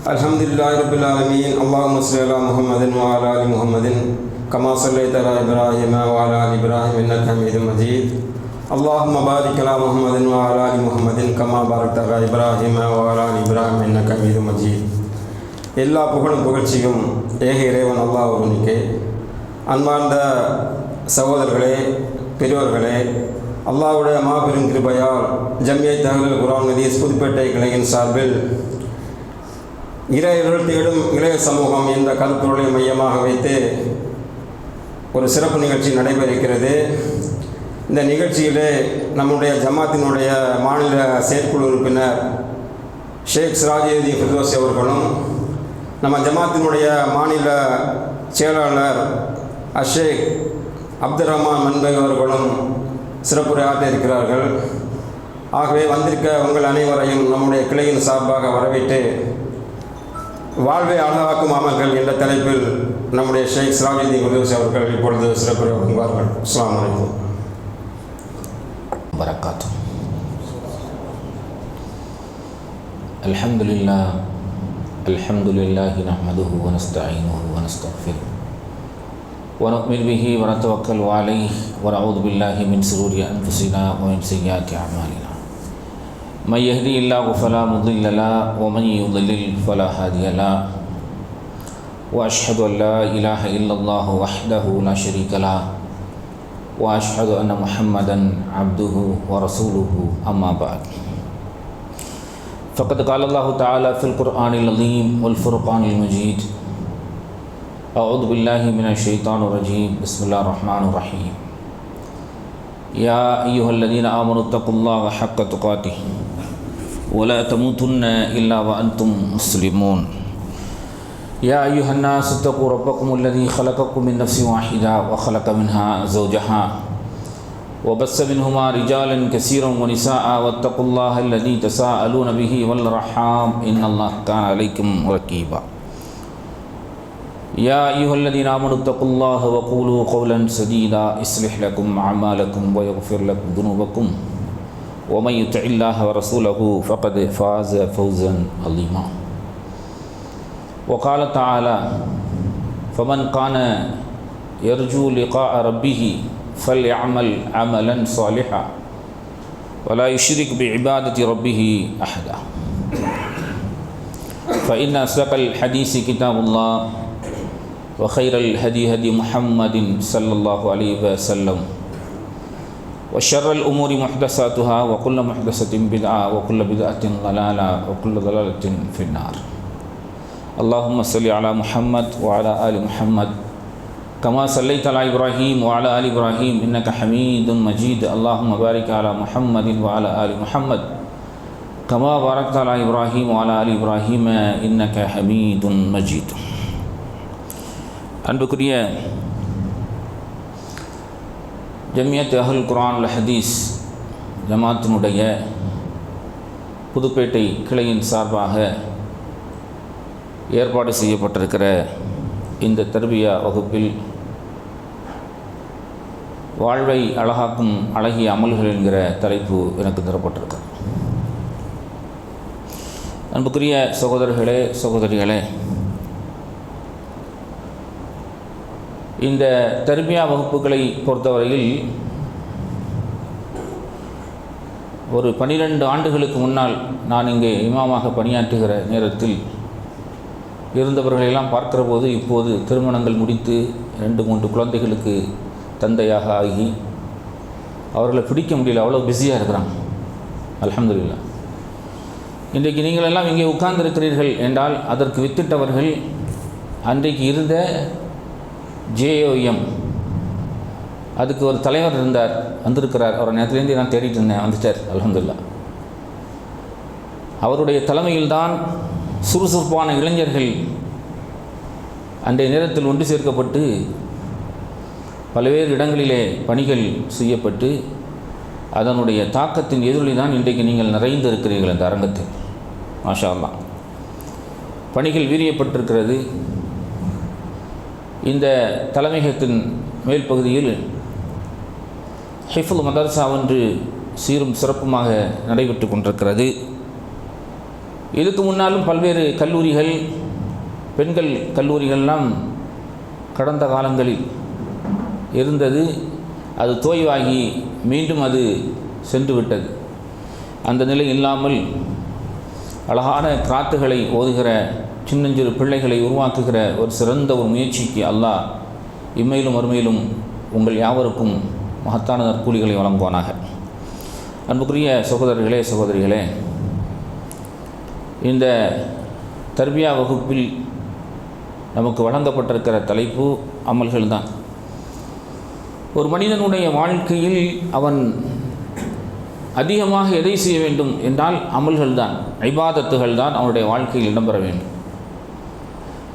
Alhamdulillahi Rabbil Alameen. Allahumma salli ala Muhammadin wa ala ali Muhammadin kama sallaita ala Ibrahim wa ala ali Ibrahim innaka Hamidum Majid. Allahumma barik ala Muhammadin wa ala ali Muhammadin kama barakta ala Ibrahim wa ala ali Ibrahim innaka Hamidum Majid. எல்லா புகழும் புகழ்ச்சியும் ஏக இறைவன் அல்லாஹ் ஒருவனுக்கே. அன்பார்ந்த சகோதரர்களே, பெரியோர்களே, அல்லாஹ்வுடைய மாபெரும் கிருபையால் ஜம்மியத் தஹ்லீல் குர்ஆன் ஹதீஸ் புதுப்பேட்டை கிளையின் சார்பில் இறையருள் தேடும் இளைய சமூகம் என்ற கருப்பொருளை மையமாக வைத்து ஒரு சிறப்பு நிகழ்ச்சி நடைபெற இருக்கிறது. இந்த நிகழ்ச்சியிலே நம்முடைய ஜமாத்தினுடைய மாநில செயற்குழு உறுப்பினர் ஷேக் சிராஜுதீன் ஃபிர்தௌசி அவர்களும், நம்ம ஜமாத்தினுடைய மாநில செயலாளர் ஷேக் அப்துல் ரஹ்மான் மன்பை அவர்களும் சிறப்புரையாற்ற இருக்கிறார்கள். ஆகவே வந்திருக்க உங்கள் அனைவரையும் நம்முடைய கிளையின் சார்பாக வரவேற்று வாழ்வை அழகாக்கும் அமல்கள் என்ற தலைப்பில் நம்முடைய ஷேக் சிராஜுதீன் ஃபிர்தௌசி அவர்கள் இப்பொழுது சிறப்புரை வழங்குவார்கள். அஸ்ஸலாமு அலைக்கும் வரகாத்துஹு. அல்ஹம்துலில்லாஹி நஹ்மதுஹு வ நஸ்தஈனுஹு வ நஸ்தக்ஃபிருஹு வ நு'மினு பிஹி வ நதவக்கலு அலைஹி வ நஊது பில்லாஹி மின் ஷுரூரி அன்ஃபுஸினா வ மின் ஸய்யிஆத்தி அஅமாலினா. من يهدي الله فلا مضل له ومن يضلل فلا هادي له وأشهد أن لا إله إلا الله وحده لا شريك له وأشهد أن محمدا عبده ورسوله أما بعد. فقد قال الله تعالى في القرآن العظيم والفرقان المجيد: أعوذ بالله من الشيطان الرجيم. بسم الله الرحمن الرحيم. يا أيها الذين آمنوا اتقوا الله حق تقاته ولا تموتن إلا وأنتم مسلمون. يا أيها الناس اتقوا ربكم الذي خلقكم من نفس واحدة وخلق منها زوجها وبث منهما رجالا كثيرا ونساء واتقوا الله الذي تساءلون به والأرحام إن الله كان عليكم رقيبا. يا أيها الذين آمنوا اتقوا الله وقولوا قولا سديدا يصلح لكم أعمالكم ويغفر لكم ذنوبكم ومن يطع الله ورسوله فقد فاز فوزا عظيما. وقال تعالى: فمن كان يرجو لقاء ربه فليعمل عملا صالحا ولا يشرك بعبادة ربه أحدا. فإن أصدق الحديث كتاب الله وخير الهدي هدي محمد صلى الله عليه وسلم وشر الأمور محدثاتها وكل محدثة بدعة وكل بدعة ضلالة وكل ضلالة في النار. اللهم صل على محمد وعلى آل محمد كما صليت على إبراهيم وعلى آل إبراهيم إنك حميد مجيد. اللهم بارك على محمد وعلى آل محمد كما باركت على إبراهيم وعلى آل إبراهيم إنك حميد مجيد. அன்புக்குரிய ஜம்மியத் தஹ்லீல் குர்ஆன் ஹதீஸ் ஜமாத்தினுடைய புதுப்பேட்டை கிளையின் சார்பாக ஏற்பாடு செய்யப்பட்டிருக்கிற இந்த தர்பியா வகுப்பில் வாழ்வை அழகாக்கும் அழகிய அமல்கள் என்கிற தலைப்பு எனக்கு தரப்பட்டிருக்கிறது. அன்புக்குரிய சகோதரர்களே, சகோதரிகளே, இந்த தர்பியா வகுப்புகளை பொறுத்தவரையில் ஒரு 12 ஆண்டுகளுக்கு முன்னால் நான் இங்கே இமாமாக பணியாற்றுகிற நேரத்தில் இருந்தவர்களெல்லாம் பார்க்கிற போது இப்போது திருமணங்கள் முடித்து 2-3 குழந்தைகளுக்கு தந்தையாக ஆகி அவர்களை பிடிக்க முடியல, அவ்வளோ பிஸியாக இருக்கிறாங்க. அல்ஹம்துலில்லாஹ். இன்றைக்கு நீங்களெல்லாம் இங்கே உட்கார்ந்திருக்கிறீர்கள் என்றால் அதற்கு வித்திட்டவர்கள் அன்றைக்கு இருந்த JOM, அதுக்கு ஒரு தலைவர் இருந்தார், வந்திருக்கிறார். அவர் நேரத்துலேருந்து நான் தேடிட்டு இருந்தேன், வந்துட்டார். அல்ஹம்துலில்லாஹ். அவருடைய தலைமையில்தான் சுறுசுறுப்பான இளைஞர்கள் அன்றைய நேரத்தில் ஒன்று சேர்க்கப்பட்டு பல்வேறு இடங்களிலே பணிகள் செய்யப்பட்டு அதனுடைய தாக்கத்தின் எதிரொலி தான் இன்றைக்கு நீங்கள் நிறைந்து இருக்கிறீர்கள் அந்த அரங்கத்தில். மாஷா அல்லாஹ். பணிகள் வீரியப்பட்டிருக்கிறது. இந்த தலைமையகத்தின் மேல் பகுதியில் ஹிஃபுல் மதரசா ஒன்று சீரும் சிறப்புமாக நடைபெற்று கொண்டிருக்கிறது. இதுக்கு முன்னாலும் பல்வேறு கல்லூரிகள், பெண்கள் கல்லூரிகள்லாம் கடந்த காலங்களில் இருந்தது. அது தோய்வாகி மீண்டும் அது சென்று விட்டது. அந்த நிலை இல்லாமல் அழகான கிராத்துகளை ஓதுகிற சின்னஞ்சிறு பிள்ளைகளை உருவாக்குகிற ஒரு சிறந்த ஒரு முயற்சிக்கு அல்லாஹ் இம்மையிலும் மறுமையிலும் உங்கள் யாவருக்கும் மகத்தான நற்கூலிகளை வழங்குவானாக. அன்புக்குரிய சகோதரர்களே, சகோதரிகளே, இந்த தர்பியா வகுப்பில் நமக்கு வழங்கப்பட்டிருக்கிற தலைப்பு அமல்கள் தான். ஒரு மனிதனுடைய வாழ்க்கையில் அவன் அதிகமாக எதை செய்ய வேண்டும் என்றால் அமல்கள் தான், இபாதத்துகள் தான் அவனுடைய வாழ்க்கையில் இடம்பெற வேண்டும்.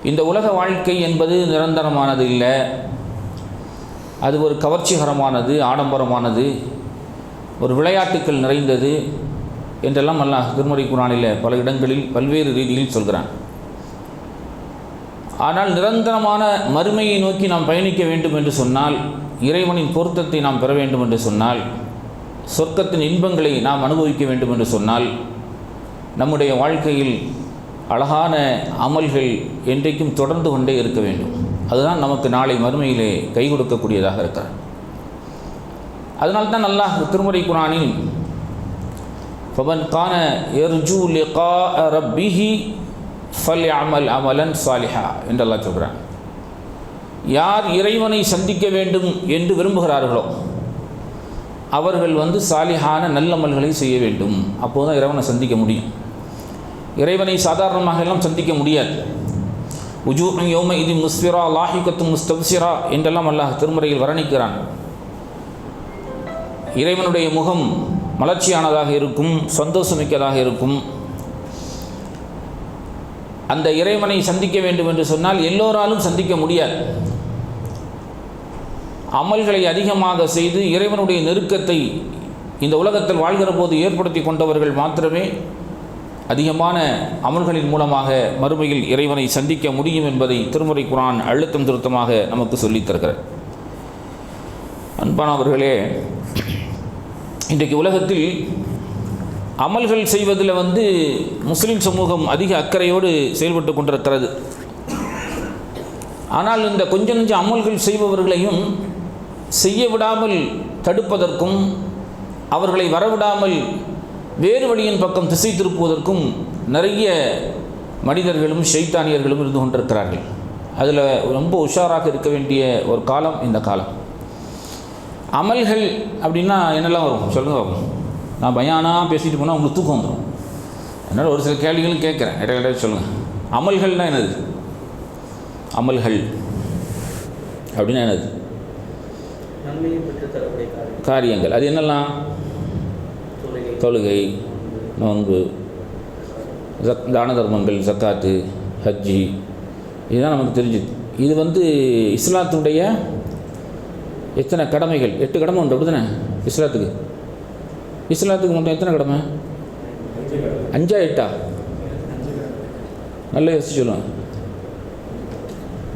இந்த உலக வாழ்க்கை என்பது நிரந்தரமானது இல்லை. அது ஒரு கவர்ச்சிகரமானது, ஆடம்பரமானது, ஒரு விளையாட்டுக்கள் நிறைந்தது என்றெல்லாம் அல்லாஹ் திருமறை குர்ஆனில் பல இடங்களில் பல்வேறு ரீதியில் சொல்கிறான். ஆனால் நிரந்தரமான மறுமையை நோக்கி நாம் பயணிக்க வேண்டும் என்று சொன்னால், இறைவனின் பொருத்தத்தை நாம் பெற வேண்டும் என்று சொன்னால், சொர்க்கத்தின் இன்பங்களை நாம் அனுபவிக்க வேண்டும் என்று சொன்னால், நம்முடைய வாழ்க்கையில் அழகான அமல்கள் என்றைக்கும் தொடர்ந்து கொண்டே இருக்க வேண்டும். அதுதான் நமக்கு நாளை மறுமையிலே கை கொடுக்கக்கூடியதாக இருக்கிறது. அதனால்தான் அல்லாஹ் திருமறை குர்ஆனில் ஃபமன் கான யர்ஜூ லிகாஅ ரப்பிஹி ஃபல்யஅமல் அமலன் சாலிஹா என்று அல்லாஹ் சொல்கிறான். யார் இறைவனை சந்திக்க வேண்டும் என்று விரும்புகிறார்களோ அவர்கள் சாலிஹான நல்லமல்களை செய்ய வேண்டும். அப்போது தான் இறைவனை சந்திக்க முடியும். இறைவனை சாதாரணமாக எல்லாம் சந்திக்க முடியாது. உஜூஹுன் யௌமஇதின் முஸ்ஃபிரா லாஹிகத்துன் முஸ்தப்சிரா என்றெல்லாம் அல்லாஹ் திருமறையில் வர்ணிக்கிறான். இறைவனுடைய முகம் மலர்ச்சியானதாக இருக்கும், சந்தோஷமிக்கதாக இருக்கும். அந்த இறைவனை சந்திக்க வேண்டும் என்று சொன்னால் எல்லோராலும் சந்திக்க முடியாது. அமல்களை அதிகமாக செய்து இறைவனுடைய நெருக்கத்தை இந்த உலகத்தில் வாழ்கிற போது ஏற்படுத்தி கொண்டவர்கள் மாத்திரமே அதிகமான அமல்களின் மூலமாக மறுமையில் இறைவனை சந்திக்க முடியும் என்பதை திருமறை குர்ஆன் அழுத்தம் திருத்தமாக நமக்கு சொல்லித் தருகிறது. அன்பானவர்களே, இன்றைக்கு உலகத்தில் அமல்கள் செய்வதில் முஸ்லிம் சமூகம் அதிக அக்கறையோடு செயல்பட்டு கொண்டிருக்கிறது. ஆனால் இந்த கொஞ்ச நெஞ்ச அமல்கள் செய்பவர்களையும் செய்ய விடாமல் தடுப்பதற்கும் அவர்களை வரவிடாமல் வேறு வழியின் பக்கம் திசை திருப்புவதற்கும் நிறைய மனிதர்களும் ஷைத்தானியர்களும் இருந்து கொண்டிருக்கிறார்கள். அதில் ரொம்ப உஷாராக இருக்க வேண்டிய ஒரு காலம் இந்த காலம். அமல்கள் அப்படின்னா என்னெல்லாம் வரும் சொல்லுங்க வரும். நான் பயானாக பேசிட்டு போனால் உங்களுக்கு தூக்கம் வந்துடும். அதனால் ஒரு சில கேள்விகளும் கேட்குறேன், இடையில சொல்லுங்கள். அமல்கள்னால் என்னது? அமல்கள் அப்படின்னா என்னது? காரியங்கள். அது என்னெல்லாம்? தொழுகை, நோன்பு, தான தர்மங்கள், ஜக்காத்து, ஹஜ்ஜி, இதுதான் நமக்கு தெரிஞ்சுது. இது இஸ்லாத்தினுடைய எத்தனை கடமைகள்? 8 கடமை உண்டு, அப்படி தானே? இஸ்லாத்துக்கு மட்டும் எத்தனை கடமை? 5 8? நல்லா யோசிச்சு சொல்லுவேன்.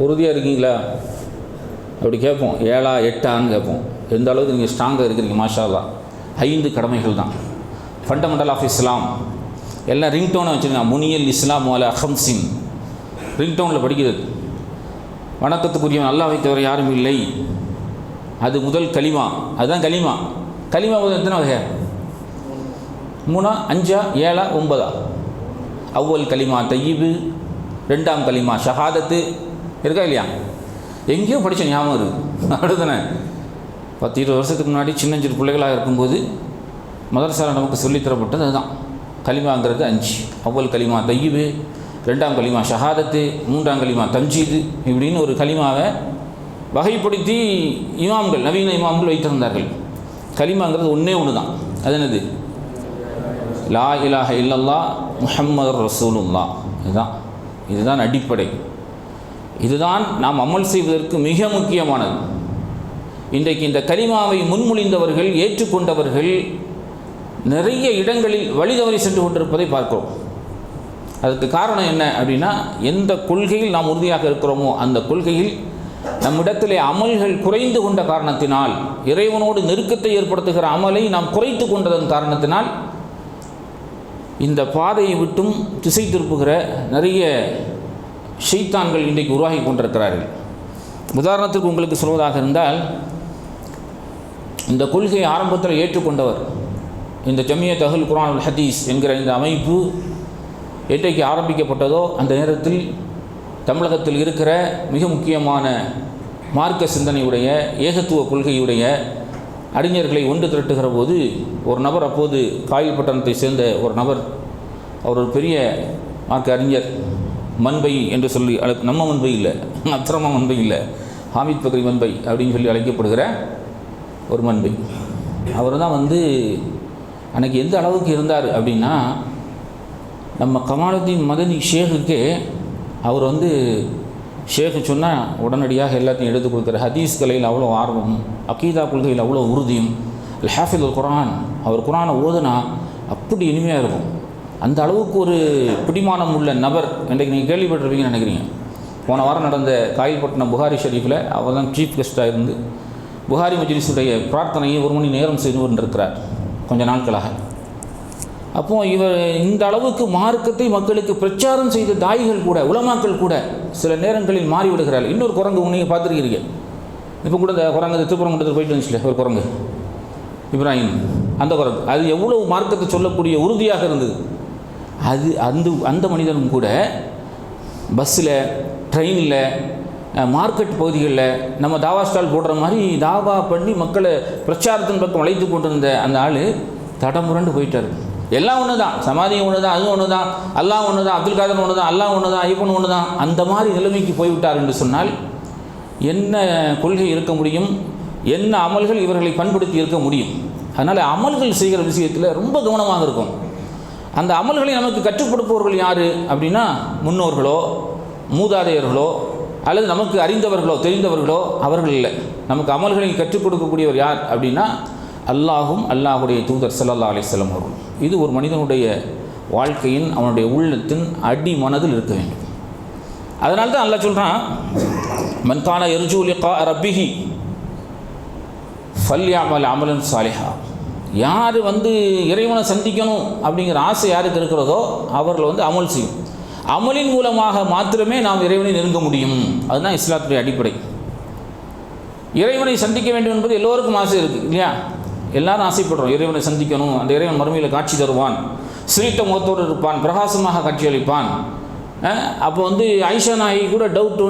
உறுதியாக இருக்கீங்களா? அப்படி கேட்போம். 7 8 கேட்போம். எந்த அளவுக்கு நீங்கள் ஸ்ட்ராங்காக இருக்கிறீங்க? மாஷா அல்லாஹ். 5 கடமைகள் தான் ஃபண்டமெண்டல் ஆஃப் இஸ்லாம். எல்லாம் ரிங்டோனை வச்சுருக்காங்க. முனியல் இஸ்லாம் அலா ஹம்சின் ரிங்டோனில் படிக்கிறது. வணக்கத்துக்குரியவன் அல்லாஹ்வை தவிர யாரும் இல்லை. அது முதல் கலிமா. அதுதான் கலிமா. கலிமா முதல் எத்தனை வகை? 3 5 7 9. அவ்வல் கலிமா தையிபு, 2ஆம் கலிமா ஷஹாதத்து. இருக்கா இல்லையா? எங்கேயோ படித்த ஞாபகம் இருக்குது. அப்படிதானே? 10 20 வருஷத்துக்கு முன்னாடி சின்னஞ்சிறு பிள்ளைகளாக இருக்கும்போது மதரசாவில் நமக்கு சொல்லித்தரப்பட்டது அதுதான். கலிமாங்கிறது 5. அவ்வல் கலிமா தையிபு, 2ஆம் கலிமா ஷஹாதத்து, 3ஆம் கலிமா தம்ஜீது, இப்படின்னு ஒரு கலிமாவை வகைப்படுத்தி இமாம்கள், நவீன இமாம்கள் வைத்திருந்தார்கள். கலிமாங்கிறது ஒன்று தான். அது என்னது? லா இலாஹ இல்லல்லாஹ் முஹம்மது ரசூலுல்லாஹ். இதுதான் அடிப்படை. இதுதான் நாம் அமல் செய்வதற்கு மிக முக்கியமானது. இன்றைக்கு இந்த கலிமாவை முன்மொழிந்தவர்கள், ஏற்றுக்கொண்டவர்கள் நிறைய இடங்களில் வழி தவறி சென்று கொண்டிருப்பதை பார்க்கிறோம். அதுக்கு காரணம் என்ன அப்படின்னா, எந்த கொள்கையில் நாம் உறுதியாக இருக்கிறோமோ அந்த கொள்கையில் நம்மிடத்திலே அமல்கள் குறைந்து கொண்ட காரணத்தினால், இறைவனோடு நெருக்கத்தை ஏற்படுத்துகிற அமலை நாம் குறைத்து கொண்டதன் காரணத்தினால் இந்த பாதையை விட்டும் திசை திருப்புகிற நிறைய ஷைத்தான்கள் இன்றைக்கு உருவாகி கொண்டிருக்கிறார்கள். உதாரணத்துக்கு உங்களுக்கு சொல்வதாக இருந்தால், இந்த கொள்கையை ஆரம்பத்தில் ஏற்றுக்கொண்டவர், இந்த ஜமியத் அஹ்லுல் குர்ஆன் வல் ஹதீஸ் என்கிற இந்த அமைப்பு என்றைக்கு ஆரம்பிக்கப்பட்டதோ அந்த நேரத்தில் தமிழகத்தில் இருக்கிற மிக முக்கியமான மார்க்க சிந்தனையுடைய ஏகத்துவ கொள்கையுடைய அறிஞர்களை ஒன்று திரட்டுகிற போது ஒரு நபர், அப்போது காயல்பட்டணத்தை சேர்ந்த ஒரு நபர், அவர் ஒரு பெரிய மார்க்க அறிஞர், மன்பை என்று சொல்லி நம்ம மன்பை இல்லை, அத்திரமா மன்பை இல்லை, ஹாமித் பக்ரி மன்பை அப்படின்னு சொல்லி அழைக்கப்படுகிற ஒரு மன்பை. அவர் தான் அன்றைக்கி எந்த அளவுக்கு இருந்தார் அப்படின்னா, நம்ம கமாலுத்தீன் மதனி ஷேகுக்கே அவர் ஷேக்கு சொன்னால் உடனடியாக எல்லாத்தையும் எடுத்து கொடுக்குற, ஹதீஸ் கலையில் அவ்வளோ ஆர்வம், அகீதா கொள்கையில் அவ்வளோ உறுதியும், ஹாஃபிதுல் குர்ஆன், அவர் குர்ஆனை ஓதுனா அப்படி இனிமையாக இருக்கும். அந்த அளவுக்கு ஒரு பிடிமானம் உள்ள நபர் இன்றைக்கு நீங்கள் கேள்விப்பட்டிருப்பீங்கன்னு நினைக்கிறீங்க. போன வாரம் நடந்த காயல்பட்டினம் புகாரி ஷெரீஃபில் அவர் தான் சீஃப் கெஸ்ட்டாக இருந்து புகாரி மஜ்லிஸுடைய பிரார்த்தனையை 1 மணி நேரம் செய்து கொண்டிருக்கிறார் கொஞ்ச நாட்களாக. அப்போது இவர் இந்த அளவுக்கு மார்க்கத்தை மக்களுக்கு பிரச்சாரம் செய்த தாய்கள் கூட, உலமாக்கள் கூட சில நேரங்களில் மாறிவிடுகிறார்கள். இன்னொரு குரங்கு நீங்கள் பார்த்துருக்கிறீங்க, இப்போ கூட இந்த குரங்கு திருப்பரங்குன்றத்தில் போயிட்டு வந்துச்சுல ஒரு குரங்கு, இப்ராஹிம், அந்த குரங்கு, அது எவ்வளவு மார்க்கத்தை சொல்லக்கூடிய உறுதியாக இருந்தது. அது அந்த மனிதனும் கூட பஸ்ஸில், ட்ரெயினில், மார்க்கெட் பகுதிகளில் நம்ம தாவா ஸ்டால் போடுற மாதிரி தாவா பண்ணி மக்களை பிரச்சாரத்தின் பக்கம் அழைத்து கொண்டிருந்த அந்த ஆள் தடமுரண்டு போயிட்டார். எல்லாம் ஒன்று தான், சமாதியும் ஒன்று தான், அதுவும் ஒன்று தான், அல்லாஹ் ஒன்று தான், அப்துல் காதர் ஒன்று தான், அல்லாஹ் ஒன்று தான், ஐயப்பன் ஒன்று தான், அந்த மாதிரி நிலைமைக்கு போய்விட்டார் என்று சொன்னால் என்ன கொள்கை இருக்க முடியும், என்ன அமல்கள் இவர்களை பண்படுத்தி இருக்க முடியும்? அதனால் அமல்கள் செய்கிற விஷயத்தில் ரொம்ப கவனமாக இருக்கும். அந்த அமல்களை நமக்கு கற்றுக் கொடுப்பவர்கள் யார் அப்படின்னா, முன்னோர்களோ மூதாதையர்களோ அல்லது நமக்கு அறிந்தவர்களோ தெரிந்தவர்களோ அவர்கள் இல்லை. நமக்கு அமல்களை கற்றுக் கொடுக்கக்கூடியவர் யார் அப்படின்னா அல்லாஹும் அல்லாஹுடைய தூதர் ஸல்லல்லாஹு அலைஹி வஸல்லம் அவர்கள். இது ஒரு மனிதனுடைய வாழ்க்கையின், அவனுடைய உள்ளத்தின் அடி மனதில் இருக்க வேண்டும். அதனால தான் அல்லாஹ் சொல்கிறான், மன் கான யர்ஜூ லிகா ரப்பிஹி ஃபல்யஅமல் அமலன் சாலிஹா. யார் இறைவனை சந்திக்கணும் அப்படிங்கிற ஆசை யாருக்கு இருக்கிறதோ அவர்கள் அமல் செய்யும். அமலின் மூலமாக மாத்திரமே நாம் இறைவனை நெருங்க முடியும். அதுதான் இஸ்லாத்துடைய அடிப்படை. இறைவனை சந்திக்க வேண்டும் என்பது எல்லோருக்கும் ஆசை இருக்குது இல்லையா? எல்லாரும் ஆசைப்படுறோம் இறைவனை சந்திக்கணும், அந்த இறைவன் மறுமையில் காட்சி தருவான், சிரித்த முகத்தோடு இருப்பான், பிரகாசமாக காட்சியளிப்பான். அப்போ ஆயிஷா நாயகி கூட டவுட்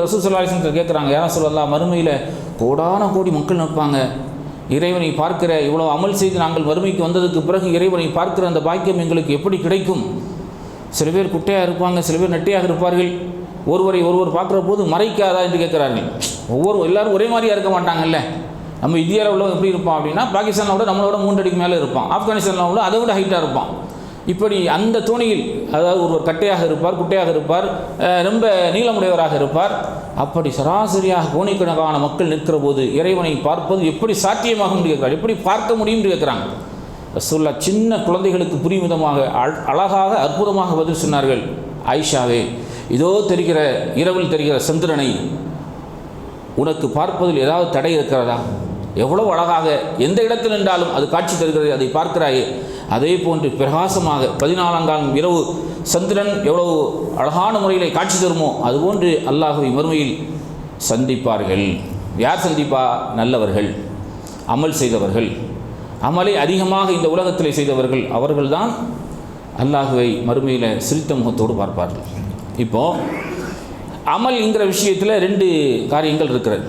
ரசூல் ஸல்லல்லாஹு அலைஹி வஸல்லம் கேட்குறாங்க, யார சொல்லலாம், மறுமையில் கோடான கோடி மக்கள் நிற்பாங்க, இறைவனை பார்க்கிற இவ்வளோ அமல் செய்து நாங்கள் மறுமைக்கு வந்ததுக்கு பிறகு இறைவனை பார்க்கிற அந்த பாக்கியம் எங்களுக்கு எப்படி கிடைக்கும்? சில பேர் குட்டையாக இருப்பாங்க, சில பேர் நெட்டையாக இருப்பார்கள், ஒருவரை ஒருவர் பார்க்குற போது மறைக்காதா என்று கேட்குறார்கள். எல்லாரும் ஒரே மாதிரியாக இருக்க மாட்டாங்கல்ல. நம்ம இந்தியாவில் உள்ளவங்க எப்படி இருப்பான் அப்படின்னா, பாகிஸ்தானில் விட நம்மளோட 3 அடிக்கு மேலே இருப்பான், ஆப்கானிஸ்தானில் உள்ள அதை விட ஹைட்டாக இருப்பான். இப்படி அந்த தோணியில், அதாவது ஒருவர் கட்டையாக இருப்பார், குட்டையாக இருப்பார், ரொம்ப நீளமுடையவராக இருப்பார். அப்படி சராசரியாக கோணிக்கணக்கான மக்கள் நிற்கிற போது இறைவனை பார்ப்பது எப்படி சாத்தியமாகும் என்று கேட்குறார், எப்படி பார்க்க முடியும் என்று கேட்குறாங்க. ரசூலுல்லாஹ் சின்ன குழந்தைகளுக்கு புரியும் விதமாக அழகாக அற்புதமாக பதில் சொன்னார்கள், ஆயிஷாவே, இதோ தெரிகிற இரவில் தெரிகிற சந்திரனை உனக்கு பார்ப்பதில் ஏதாவது தடை இருக்கிறதா? எவ்வளவு அழகாக எந்த இடத்தில் நின்றாலும் அது காட்சி தருகிறது, அதை பார்க்கிறாயே. அதே போன்று பிரகாசமாக 14ஆம் இரவு சந்திரன் எவ்வளவு அழகான முறையில் காட்சி தருமோ அதுபோன்று அல்லாஹ்வை மறுமையில் சந்திப்பார்கள். யார் சந்திப்பா? நல்லவர்கள், அமல் செய்தவர்கள், அமலை அதிகமாக இந்த உலகத்தில் செய்தவர்கள். அவர்கள்தான் அல்லாஹ்வை மறுமையில் சிரித்த முகத்தோடு பார்ப்பார்கள். இப்போது அமல்ங்கிற விஷயத்தில் 2 காரியங்கள் இருக்கிறது.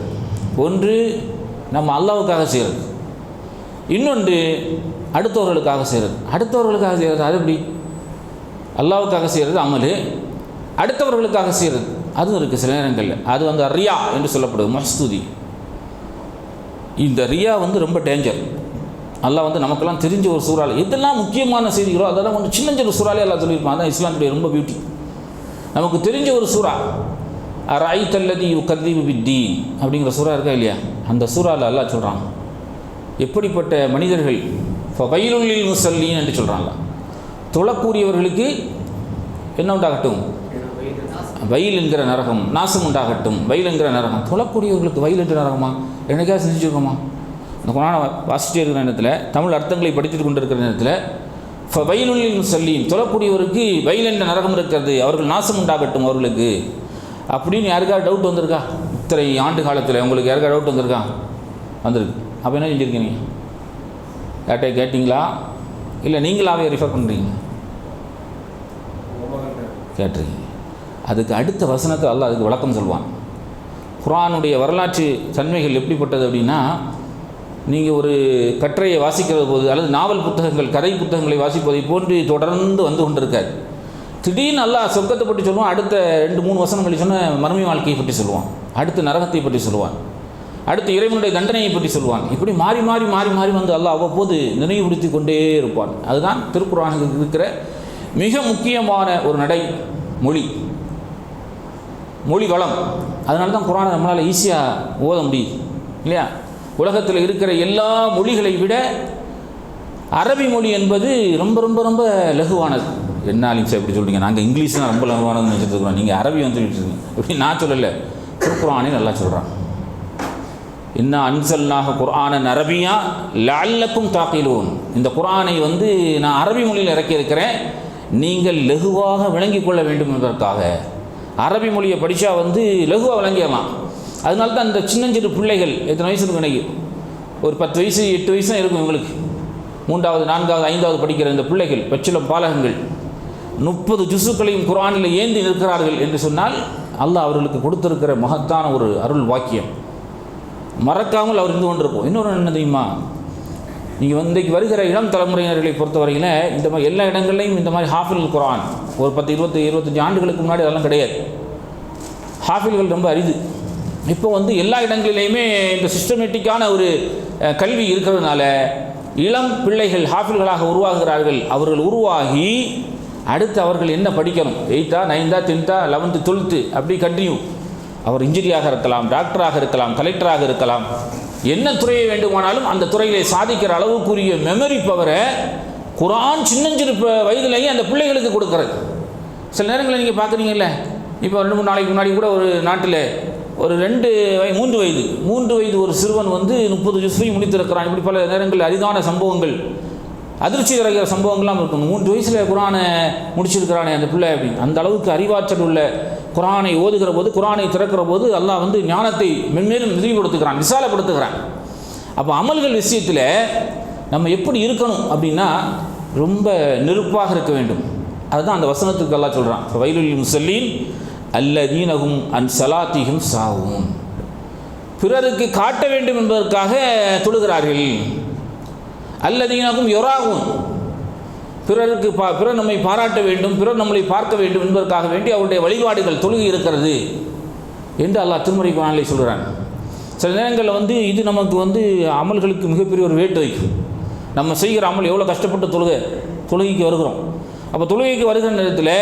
ஒன்று நம்ம அல்லாஹ்வுக்காக செய்கிறது, இன்னொன்று அடுத்தவர்களுக்காக செய்கிறது. அடுத்தவர்களுக்காக செய்கிறது அது எப்படி? அல்லாஹ்வுக்காக செய்கிறது அமல், அடுத்தவர்களுக்காக செய்கிறது அதுவும் இருக்குது சில நேரங்களில். அது ரியா என்று சொல்லப்படுது, மஸ்துதி. இந்த ரியா ரொம்ப டேஞ்சர். அல்லாஹ் நமக்கெல்லாம் தெரிஞ்ச ஒரு சூறால் எதெல்லாம் முக்கியமான செய்திகளோ அதெல்லாம் சின்ன சின்ன சூறாலே அல்லாஹ் சொல்லியிருப்பான். அதான் இஸ்லாமுடைய ரொம்ப பியூட்டி. நமக்கு தெரிஞ்ச ஒரு சூறா, அரைத்தல்லதி யுகذிபு பித்தீன் அப்படிங்கிற சூறா இருக்கா இல்லையா? அந்த சூறாவில் அல்லாஹ் சொல்கிறான், எப்படிப்பட்ட மனிதர்கள் ஃபவைலுல் லில் முஸல்லீன் என்று சொல்கிறாங்க. தொழக்கூடியவர்களுக்கு என்ன உண்டாகட்டும்? வயல் என்கிற நரகம், நாசம் உண்டாகட்டும். வயல் என்கிற நரகம். தொழக்கூடியவர்களுக்கு வயல் என்ற நரகமா? என்னைக்காக செஞ்சுருக்கோமா? இந்த குரானை வாசிச்சுட்டே இருக்கிற நேரத்தில், தமிழ் அர்த்தங்களை படித்துட்டு கொண்டு இருக்கிற நேரத்தில் ஃபவைலுல் லில் முஸல்லீன், தொழக்கூடியவருக்கு வயல் என்ற நரகம் இருக்கிறது, அவர்கள் நாசம் உண்டாகட்டும் அவர்களுக்கு அப்படின்னு யாருக்காவது டவுட் வந்திருக்கா? இத்தனை ஆண்டு காலத்தில் உங்களுக்கு யாருக்கா டவுட் வந்திருக்கா? வந்திருக்கு. அப்போ என்ன செஞ்சுருக்கீங்க? யார்கிட்ட கேட்டிங்களா இல்லை நீங்களாவே ரிஃபர் பண்ணுறீங்க? கேட்டிருக்கீங்க. அதுக்கு அடுத்த வசனத்தில் அல்லாஹ் அதுக்கு விளக்கம் சொல்வான். குர்ஆனுடைய வரலாற்று தன்மைகள் எப்படிப்பட்டது அப்படின்னா, நீங்கள் ஒரு கட்டுரையை வாசிக்கிற போது அல்லது நாவல் புத்தகங்கள் கதை புத்தகங்களை வாசிப்பதை போன்று தொடர்ந்து வந்து கொண்டிருக்காது. திடீர்னு அல்லாஹ் சொர்க்கத்தை பற்றி சொல்லுவான், அடுத்த 2-3 வசனம் கழிச்சு சொன்ன மறுமை வாழ்க்கையை பற்றி சொல்லுவான், அடுத்து நரகத்தை பற்றி சொல்லுவான், அடுத்து இறைவனுடைய தண்டனையை பற்றி சொல்லுவான். இப்படி மாறி மாறி மாறி மாறி வந்து அல்லாஹ் அவ்வப்போது நினைவுபடுத்தி கொண்டே இருப்பான். அதுதான் திருக்குர்ஆனுக்கு இருக்கிற மிக முக்கியமான ஒரு நடை மொழி வளம். அதனால தான் குர்ஆனை நம்மளால் ஈஸியாக ஓத முடியுது இல்லையா? உலகத்தில் இருக்கிற எல்லா மொழிகளை விட அரபி மொழி என்பது ரொம்ப ரொம்ப ரொம்ப லகுவானது. என்ன அலிம்சா எப்படி சொல்கிறீங்க? நாங்கள் இங்கிலீஷ் தான் ரொம்ப லகுவானதுன்னு நினச்சிட்டு நீங்கள் அரபி வந்து இருக்கீங்க. இப்படி நான் சொல்லலை, திருக்குர்ஆனே நல்லா சொல்கிறான். இன்னா அன்சல்னாஹு குர்ஆனன் அரபியா லஅல்லக்கும் தாக்கிலூன். இந்த குர்ஆனை வந்து நான் அரபி மொழியில் இறக்கியிருக்கிறேன், நீங்கள் லகுவாக விளங்கி கொள்ள வேண்டும் என்பதற்காக. அரபி மொழியை படித்தா வந்து லகுவாக விளங்கிடலாம். அதனால தான் இந்த சின்னஞ்சிறு பிள்ளைகள் எத்தனை வயசு இருக்கும் எனக்கு? ஒரு 10 வயசு 8 வயசு தான் இருக்கும் இவங்களுக்கு. 3வது 4வது 5வது படிக்கிற இந்த பிள்ளைகள் பச்சிளம் பாலகங்கள் 30 ஜுசுக்களையும் குர்ஆனில் ஏந்தி நிற்கிறார்கள் என்று சொன்னால் அல்லாஹ் அவர்களுக்கு கொடுத்திருக்கிற மகத்தான ஒரு அருள் வாக்கியம். மறக்காமல் அவர் இருந்து கொண்டிருப்போம். இன்னொரு என்ன தெரியுமா? நீங்கள் இன்றைக்கு வருகிற இளம் தலைமுறையினர்களை பொறுத்தவரையில் இந்த மாதிரி எல்லா இடங்கள்லையும் இந்த மாதிரி ஹாஃபில் குர்ஆன் ஒரு 10-25 ஆண்டுகளுக்கு முன்னாடி அதெல்லாம் கிடையாது. ஹாஃபில்கள் ரொம்ப அரிது. இப்போ வந்து எல்லா இடங்களிலையுமே இந்த சிஸ்டமேட்டிக்கான ஒரு கல்வி இருக்கிறதுனால இளம் பிள்ளைகள் ஹாஃபில்களாக உருவாகிறார்கள். அவர்கள் உருவாகி அடுத்து அவர்கள் என்ன படிக்கணும், 8th 9th 10th 11th 12th அப்படி கண்டினியூ. அவர் இன்ஜினியராக இருக்கலாம், டாக்டராக இருக்கலாம், கலெக்டராக இருக்கலாம், என்ன துறையை வேண்டுமானாலும் அந்த துறையிலே சாதிக்கிற அளவுக்குரிய மெமரி பவரை குர்ஆன் சின்னஞ்சிறு வயதிலேயே அந்த பிள்ளைகளுக்கு கொடுக்குறது. சில நேரங்களில் நீங்கள் பார்க்குறீங்கல்ல, இப்போ 2-3 நாளைக்கு முன்னாடி கூட ஒரு நாட்டில் ஒரு 3 வயது ஒரு சிறுவன் வந்து 30 ஜுஸ்ஸை முடித்திருக்கிறான். இப்படி பல நேரங்களில் அரிதான சம்பவங்கள், அதிர்ச்சி தருகிற சம்பவங்கள்லாம் இருக்கும். 3 வயசில் குர்ஆனை முடிச்சிருக்கிறானே அந்த பிள்ளை அப்படின்னு. அந்த அளவுக்கு அறிவாற்றல் உள்ள குர்ஆனை ஓதுகிற போது, குர்ஆனை திறக்கிற போது அல்லாஹ் வந்து ஞானத்தை மென்மேலும் விரிவுபடுத்துகிறான், விசாலப்படுத்துகிறான். அப்போ அமல்கள் விஷயத்தில் நம்ம எப்படி இருக்கணும் அப்படின்னா ரொம்ப நெருப்பாக இருக்க வேண்டும். அதுதான் அந்த வசனத்துக்கு அல்லாஹ் சொல்கிறான், வயலுல் லில் முஸல்லீன் அல்லதீனஹும் அன் ஸலாத்திஹிம் சாஹூன். பிறருக்கு காட்ட வேண்டும் என்பதற்காக தொழுகிறார்கள். அல்லதீனஹும் யுராஊன், பிறர் நம்மை பாராட்ட வேண்டும், பிறர் நம்மளை பார்க்க வேண்டும் என்பதற்காக வேண்டி அவருடைய வழிபாடுகள் தொழுகை இருக்கிறது என்று அல்லாஹ் திருமறை குர்ஆனிலே சொல்கிறான். சில நேரங்களில் வந்து இது நமக்கு வந்து அமல்களுக்கு மிகப்பெரிய ஒரு வேட்டு வைக்கும். நம்ம செய்கிற அமல் எவ்வளோ கஷ்டப்பட்டு தொழுகைக்கு வருகிறோம். அப்போ தொழுகைக்கு வருகிற நேரத்தில்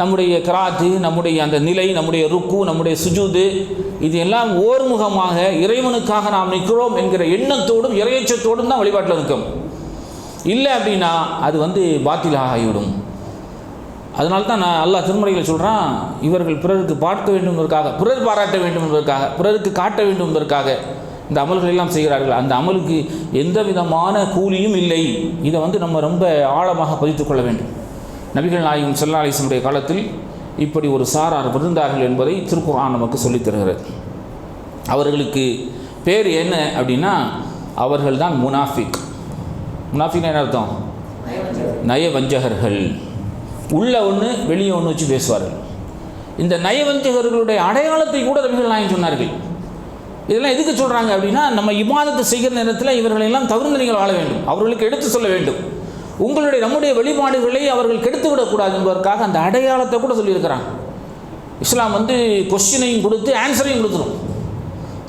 நம்முடைய கிராத்து, நம்முடைய அந்த நிலை, நம்முடைய ருக்கு, நம்முடைய சுஜூது, இது எல்லாம் ஓர்முகமாக இறைவனுக்காக நாம் நிற்கிறோம் என்கிற எண்ணத்தோடும் இறையச்சத்தோடும் தான் வழிபாட்டில் இருக்கும். இல்லை அப்படின்னா அது வந்து பாத்திலாக ஆகிவிடும். அதனால தான் நான் அல்லாஹ் திருமறையில் சொல்கிறான், இவர்கள் பிறருக்கு பார்க்க வேண்டும் என்பதற்காக, பிறர் பாராட்ட வேண்டும் என்பதற்காக, பிறருக்கு காட்ட வேண்டும் என்பதற்காக இந்த அமல்கள் எல்லாம் செய்கிறார்கள். அந்த அமலுக்கு எந்த விதமான கூலியும் இல்லை. இதை வந்து நம்ம ரொம்ப ஆழமாக பதித்துக் கொள்ள வேண்டும். நபிகள் நாயகம் ஸல்லல்லாஹு அலைஹி வஸல்லம் காலத்தில் இப்படி ஒரு சாரார் இருந்தார்கள் என்பதை திருக்குர்ஆன் நமக்கு சொல்லித் தருகிறது. அவர்களுக்கு பேர் என்ன அப்படின்னா, அவர்கள் தான் முனாஃபிக். முனாஃபிக்னா என்ன அர்த்தம்? நயவஞ்சகர்கள். உள்ள ஒன்று வெளியே ஒன்று வச்சு பேசுவார்கள். இந்த நயவஞ்சகர்களுடைய அடையாளத்தை கூட நபிகள் நாயகம் சொன்னார்கள். இதெல்லாம் எதுக்கு சொல்கிறாங்க அப்படின்னா, நம்ம இபாதத்தை செய்கிற நேரத்தில் இவர்களெல்லாம் தவிர்த்து நீங்கள் வாழ வேண்டும், அவர்களுக்கு எடுத்து சொல்ல வேண்டும். நம்முடைய வழிபாடுகளை அவர்கள் கெடுத்து விடக்கூடாது என்பதற்காக அந்த அடையாளத்தை கூட சொல்லியிருக்கிறாங்க. இஸ்லாம் வந்து கொஸ்டினையும் கொடுத்து ஆன்சரையும் கொடுத்துரும்.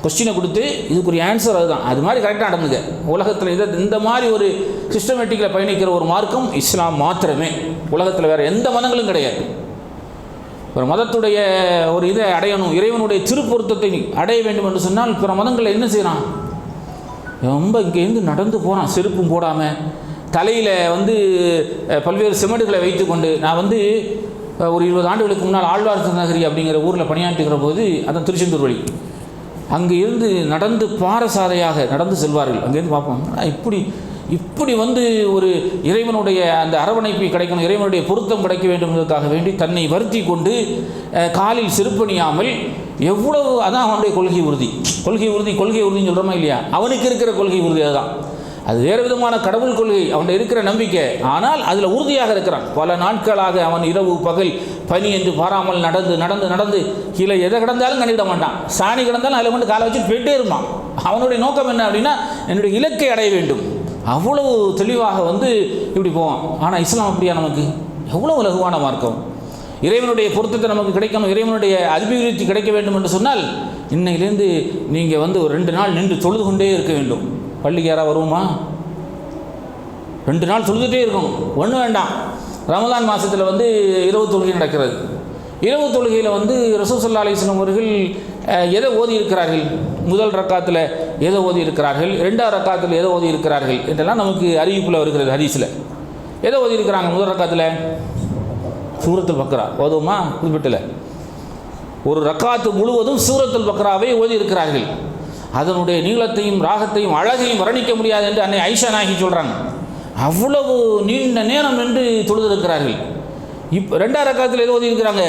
கொஸ்டினை கொடுத்து இதுக்குரிய ஆன்சர் அதுதான், அது மாதிரி கரெக்டாக நடந்துங்க. உலகத்தில் இந்த மாதிரி ஒரு சிஸ்டமேட்டிக்கில் பயணிக்கிற ஒரு மார்க்கம் இஸ்லாம் மாத்திரமே. உலகத்தில் வேறு எந்த மதங்களும் கிடையாது. ஒரு மதத்துடைய ஒரு இதை அடையணும், இறைவனுடைய திருப்பொருத்தத்தை அடைய வேண்டும் என்று சொன்னால் பிற மதங்களில் என்ன செய்கிறான்? ரொம்ப இங்கேருந்து நடந்து போகிறான், செருப்பும் போடாமல், தலையில் வந்து பல்வேறு சிமெண்டுகளை வைத்து கொண்டு. நான் வந்து ஒரு 20 ஆண்டுகளுக்கு முன்னால் ஆழ்வார் திருநகரி அப்படிங்கிற ஊரில் பணியாற்றுகிற போது, அதான் திருச்செந்தூர் வழி, அங்கே இருந்து நடந்து பாரசாதையாக நடந்து செல்வார்கள். அங்கேருந்து பார்ப்போம், இப்படி இப்படி வந்து ஒரு இறைவனுடைய அந்த அரவணைப்பு கிடைக்கணும், இறைவனுடைய பொருத்தம் கிடைக்க வேண்டும் என்பதற்காக வேண்டி தன்னை வருத்தி கொண்டு காலில் செருப்பணியாமல் எவ்வளவு, அதான் அவனுடைய கொள்கை உறுதி. கொள்கை உறுதின்னு சொல்கிறோமா இல்லையா? அவனுக்கு இருக்கிற கொள்கை உறுதி அதுதான். அது வேறு விதமான கடவுள் கொள்கை, அவன் இருக்கிற நம்பிக்கை. ஆனால் அதில் உறுதியாக இருக்கிறான். பல நாட்களாக அவன் இரவு பகல் பனி என்று பாராமல் நடந்து கீழே எதை கிடந்தாலும் கண்டிட மாட்டான். சாணி கிடந்தாலும் அதில் கொண்டு காலை வச்சு போயிட்டே இருப்பான். அவனுடைய நோக்கம் என்ன அப்படின்னா, என்னுடைய இலக்கை அடைய வேண்டும். அவ்வளவு தெளிவாக வந்து இப்படி போவான். ஆனால் இஸ்லாம் அப்படியா? நமக்கு எவ்வளோ லகுவான மார்க்கம். இறைவனுடைய பொருத்தத்தை நமக்கு கிடைக்கணும், இறைவனுடைய அபிவிருத்தி கிடைக்க வேண்டும் என்று சொன்னால் இன்னையிலேருந்து நீங்கள் வந்து ஒரு 2 நாள் நின்று தொழுது கொண்டே இருக்க வேண்டும். பள்ளிக்கு யாராவது வருவோமா? 2 நாள் தொழுதுகிட்டே இருக்கணும். ஒன்றும் வேண்டாம். ரமலான் மாதத்தில் வந்து இரவு தொழுகை நடக்கிறது. இரவு தொழுகையில் வந்து ரசூல் ஸல்லல்லாஹு அலைஹி வஸல்லம் அவர்கள் எதை ஓதி இருக்கிறார்கள்? முதல் ரக்காத்தில் எதை ஓதி இருக்கிறார்கள், 2ஆவது ரக்காத்தில் எதை ஓதி இருக்கிறார்கள் என்றெல்லாம் நமக்கு அறிவிப்பில் வருகிறது. ஹதீஸில் எதை ஓதி இருக்கிறாங்க? முதல் ரக்காத்தில் சூரத்துல் பக்ரா ஓதுமா? குறிப்பிட்டல ஒரு ரக்காத்து முழுவதும் சூரத்துல் பக்ராவை ஓதி இருக்கிறார்கள். அதனுடைய நீளத்தையும் ராகத்தையும் அழகையும் வர்ணிக்க முடியாது என்று அன்னை ஆயிஷா நாயகி சொல்கிறாங்க. அவ்வளவு நீண்ட நேரம் நின்று தொழுதிருக்கிறார்கள். இப்போ 2ஆவது ரக்காத்தில் எது ஓதி இருக்கிறாங்க?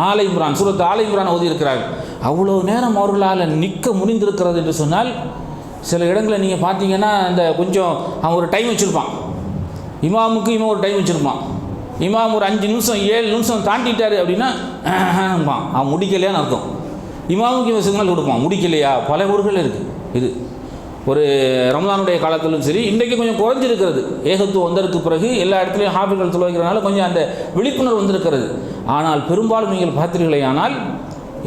ஆல இம்ரான், சூரத்து ஆல இம்ரான் ஓதி இருக்கிறார்கள். அவ்வளோ நேரம் அவர்களால் நிற்க முடிந்திருக்கிறது என்று சொன்னால், சில இடங்களில் நீங்கள் பார்த்தீங்கன்னா அந்த கொஞ்சம் அவன் ஒரு டைம் வச்சுருப்பான். இமாமுக்கு இவன் ஒரு டைம் வச்சுருப்பான். இமாம் ஒரு 5 நிமிஷம் 7 நிமிஷம் தாண்டிட்டார் அப்படின்னா அவன் முடிக்கலையான்னு அர்த்தம். இமாமுக்கு இவன் சிக்னல் கொடுப்பான், முடிக்கலையா. பல ஊர்கள் இருக்குது. இது ஒரு ரமலானுடைய காலத்திலும் சரி, இன்றைக்கு கொஞ்சம் குறைஞ்சிருக்கிறது. ஏகத்துவம் வந்ததற்கு பிறகு எல்லா இடத்துலையும் ஹாஃபிகள் தொழுகிறதுனால கொஞ்சம் அந்த விழிப்புணர்வு வந்திருக்கிறது. ஆனால் பெரும்பாலும் நீங்கள் பார்த்தீர்களே, ஆனால்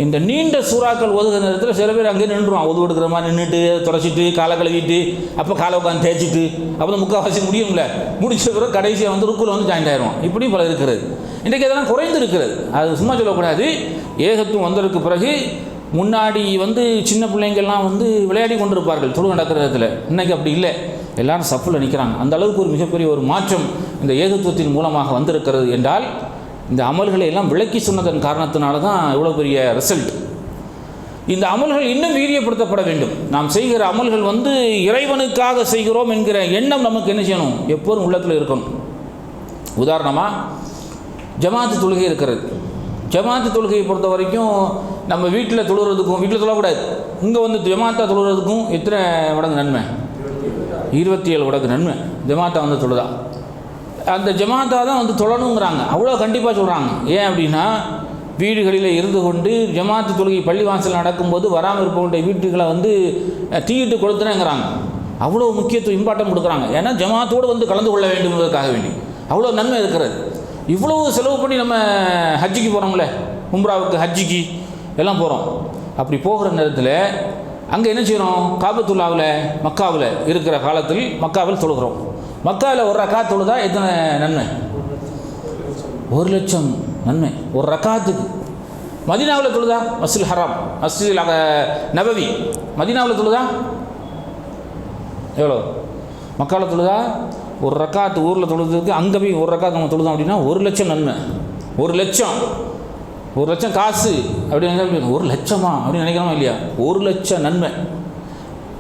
இந்த நீண்ட சூறாக்கள் ஓதுகிற நேரத்தில் சில பேர் அங்கேயே நின்றுவான். ஒது கொடுக்குற மாதிரி நின்றுட்டு தொடச்சிட்டு காலை கழுவிட்டு அப்போ காலை உட்காந்து தேய்ச்சிட்டு அப்போ முக்கால்வாசி முடியும்ல, முடிச்ச பிறகு கடைசியாக வந்து ருக்குல வந்து ஜாயின் ஆயிடுவான். இப்படியும் பல இருக்கிறது. இன்றைக்கு அதெல்லாம் குறைந்து இருக்கிறது. அது சும்மா சொல்லக்கூடாது. ஏகத்துவம் வந்ததற்கு பிறகு முன்னாடி வந்து சின்ன பிள்ளைங்கள்லாம் வந்து விளையாடி கொண்டிருப்பார்கள் தொழு நடக்கிற இடத்துல. இன்றைக்கி அப்படி இல்லை, எல்லாரும் சப்பில் நிற்கிறாங்க. அந்த அளவுக்கு ஒரு மிகப்பெரிய ஒரு மாற்றம் இந்த ஏகத்துவத்தின் மூலமாக வந்திருக்கிறது என்றால், இந்த அமல்களை எல்லாம் விளக்கி சொன்னதன் காரணத்தினால தான் இவ்வளோ பெரிய ரிசல்ட். இந்த அமல்கள் இன்னும் வீரியப்படுத்தப்பட வேண்டும். நாம் செய்கிற அமல்கள் வந்து இறைவனுக்காக செய்கிறோம் என்கிற எண்ணம் நமக்கு என்ன செய்யணும்? எப்போதும் உள்ளத்தில் இருக்கணும். உதாரணமாக ஜமாத்து தொழுகை இருக்கிறது. ஜமாத்து தொழுகையை பொறுத்த வரைக்கும் நம்ம வீட்டில் தொழுகிறதுக்கும், வீட்டில் தொழக்கூடாது, இங்கே வந்து ஜமாத்தா தொழுகிறதுக்கும் எத்தனை மடங்கு நன்மை? 27 மடங்கு நன்மை ஜமாத்தா வந்து தொழுதா. அந்த ஜமாத்தா தான் வந்து தொழணுங்கிறாங்க. அவ்வளோ கண்டிப்பாக சொல்கிறாங்க. ஏன் அப்படின்னா, வீடுகளில் இருந்து கொண்டு ஜமாத்து தொழுகை பள்ளிவாசல் நடக்கும்போது வராமல் இருப்பவங்களுடைய வீட்டுகளை வந்து தீயிட்டு கொளுத்துனேங்கிறாங்க. அவ்வளோ முக்கியத்துவம் இம்பார்ட்டன் கொடுக்குறாங்க. ஏன்னா ஜமாத்தோடு வந்து கலந்து கொள்ள வேண்டும் என்பதற்காக வேண்டி அவ்வளோ நன்மை இருக்கிறது. இவ்வளவு செலவு பண்ணி நம்ம ஹஜ்ஜிக்கு போகிறோம்ல, உம்ராவுக்கு ஹஜ்ஜிக்கு எல்லாம் போகிறோம். அப்படி போகிற நேரத்தில் அங்கே என்ன செய்யணும்? காபத்துல்லாவில் மக்காவில் இருக்கிற காலத்தில் மக்காவில் தொழுகிறோம். மக்காவில் ஒரு ரக்காத் தொழுதா எத்தனை நன்மை? 1,00,000 நன்மை ஒரு ரக்காத்துக்கு. மதீனாவில் தொழுதா, மஸ்ஜிதுல் ஹராம், மஸ்ஜிதுல் நபவி, மதீனாவில் தொழுதா எவ்வளோ? மக்காவில் தொழுதா ஒரு ரக்காத்து ஊரில் தொழுதுக்கு அங்கே போய் ஒரு ரக்காத்து நம்ம தொழுதோம் அப்படின்னா 1,00,000 நன்மை. 1,00,000 காசு அப்படின்னு 1,00,000 அப்படின்னு நினைக்கிறோமா இல்லையா? 1,00,000 நன்மை.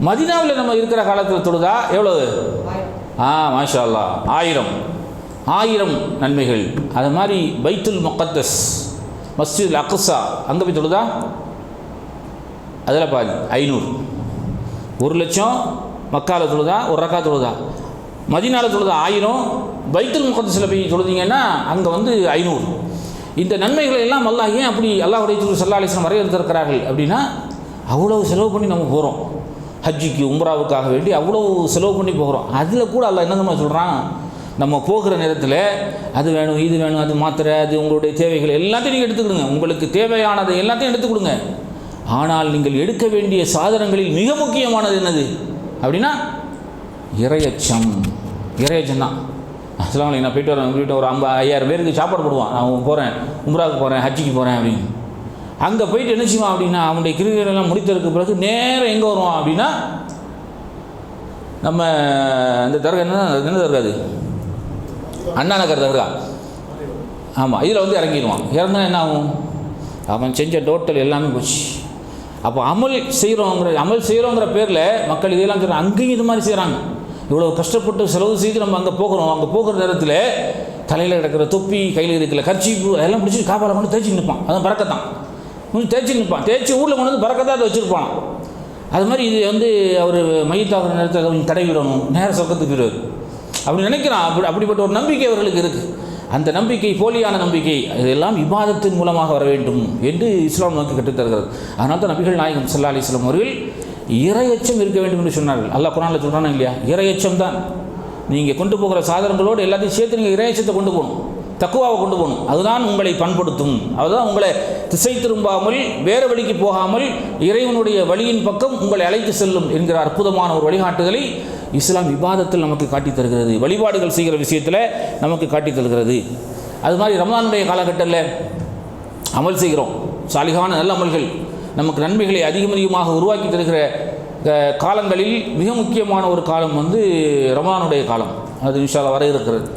மதீனாவில் நம்ம இருக்கிற காலத்தில் தொழுதா எவ்வளவு? மாஷா அல்லாஹ் 1000 நன்மைகள். அது மாதிரி பைத்துல் முகத்தஸ், மஸ்ஜிதுல் அக்ஸா அங்கே போய் தொழுதா அதில் பாதி 500. 1,00,000 மக்காவில் தொழுதா ஒரு ரக்காத் தொழுதா, மதீனாவில் தொழுதா 1000, பைத்துல் முகத்தஸில் போய் தொழுதிங்கன்னா அங்கே வந்து 500. இந்த நன்மைகளை எல்லாம் அல்லாஹ் ஏன் அப்படி அல்லாஹ்வுடைய தூதர் ஸல்லல்லாஹு அலைஹி வஸல்லம் வரையறுத்திருக்கிறார்கள் அப்படின்னா, அவ்வளவு செலவு பண்ணி நம்ம போகிறோம் ஹஜ்ஜிக்கு உம்ராவுக்காக வேண்டி, அவ்வளோ செலவு பண்ணி போகிறோம். அதில் கூட அல்லாஹ் என்ன சொல்கிறான்? நம்ம போகிற நேரத்தில் அது வேணும், இது வேணும், அது மாத்திரை, அது உங்களுடைய தேவைகள் எல்லாத்தையும் நீங்கள் எடுத்துக்கிடுங்க. உங்களுக்கு தேவையானதை எல்லாத்தையும் எடுத்துக் கொடுங்க. ஆனால் நீங்கள் எடுக்க வேண்டிய சாதனங்களில் மிக முக்கியமானது என்னது அப்படின்னா இறையச்சம். இறையச்சம் தான். அஸ்ஸலாமு அலைக்கும், நான் போயிட்டு வரேன், வீட்டை ஒரு 5000 பேருக்கு சாப்பாடு போடுவான். நான் போகிறேன், உம்ராவுக்கு போகிறேன், ஹஜ்ஜிக்கு போகிறேன் அப்படின்னு. அங்கே போயிட்டு என்ன செய்வான் அப்படின்னா, அவனுடைய கிரிகளெல்லாம் முடித்ததுக்கு பிறகு நேரம் எங்கே வருவான் அப்படின்னா, நம்ம இந்த தர்கா என்ன தர்கா, அது அண்ணா நகர் தர்கா. ஆமாம், இதில் வந்து இறங்கிடுவான். இறங்கினா என்ன ஆகும்? அவன் செஞ்ச டோட்டல் எல்லாமே போச்சு. அப்போ அமல் செய்கிறோங்கிற பேரில் மக்கள் இதெல்லாம் சொல்கிறாங்க. அங்கேயும் இது மாதிரி செய்கிறாங்க. இவ்வளோ கஷ்டப்பட்டு செலவு செய்து நம்ம அங்கே போகிறோம். அங்கே போகிற நேரத்தில் தலையில் கிடக்கிற தொப்பி, கையில் இருக்கிற கர்ச்சீப்பு அதெல்லாம் பிடிச்சி காப்பால் கொண்டு தேய்ச்சி நிற்பான். அதான் பறக்கத்தான் கொஞ்சம் தேய்ச்சி நிற்பான். தேய்ச்சி ஊரில் கொண்டு வந்து பறக்கத்தான் அதை வச்சுருப்பான். அது மாதிரி இது வந்து அவர் மையத்தாகிற நேரத்தில் கொஞ்சம் தடவிடணும், நேர சொர்க்கத்துக்கு போயிடுவார் அப்படி நினைக்கிறான். அப்படிப்பட்ட ஒரு நம்பிக்கை அவர்களுக்கு இருக்குது. அந்த நம்பிக்கை போலியான நம்பிக்கை. இதெல்லாம் இபாதத்தின் மூலமாக வர வேண்டும் என்று இஸ்லாம் நோக்கி கற்றுத்தருகிறது. அதனால தான் நபிகள் நாயகம் ஸல்லல்லாஹு அலைஹி வஸல்லம் அவர்கள் இறையச்சம் இருக்க வேண்டும் என்று சொன்னார்கள். அல்லாஹ் குர்ஆனில் சொல்கிறானா இல்லையா? இறையச்சம் தான் நீங்கள் கொண்டு போகிற சாதனங்களோடு எல்லாத்தையும் சேர்த்து நீங்கள் இறையச்சத்தை கொண்டு போகணும், தக்குவாவை கொண்டு போகணும். அதுதான் உங்களை பண்படுத்தும். அதுதான் உங்களை திசை திரும்பாமல் வேறு வழிக்கு போகாமல் இறைவனுடைய வழியின் பக்கம் உங்களை அழைத்து செல்லும் என்கிற அற்புதமான ஒரு வழிகாட்டுதலை இஸ்லாம் விவாதத்தில் நமக்கு காட்டித் தருகிறது. வழிபாடுகள் செய்கிற விஷயத்தில் நமக்கு காட்டித் தருகிறது. அது மாதிரி ரமலானுடைய காலகட்டத்தில் அமல் செய்கிறோம். சாலிகான நல்ல அமல்கள் நமக்கு நன்மைகளை அதிகமாக உருவாக்கி தருகிற காலங்களில் மிக முக்கியமான ஒரு காலம் வந்து ரமலானுடைய காலம். அது இன்ஷா அல்லாஹ் வர இருக்கிறது.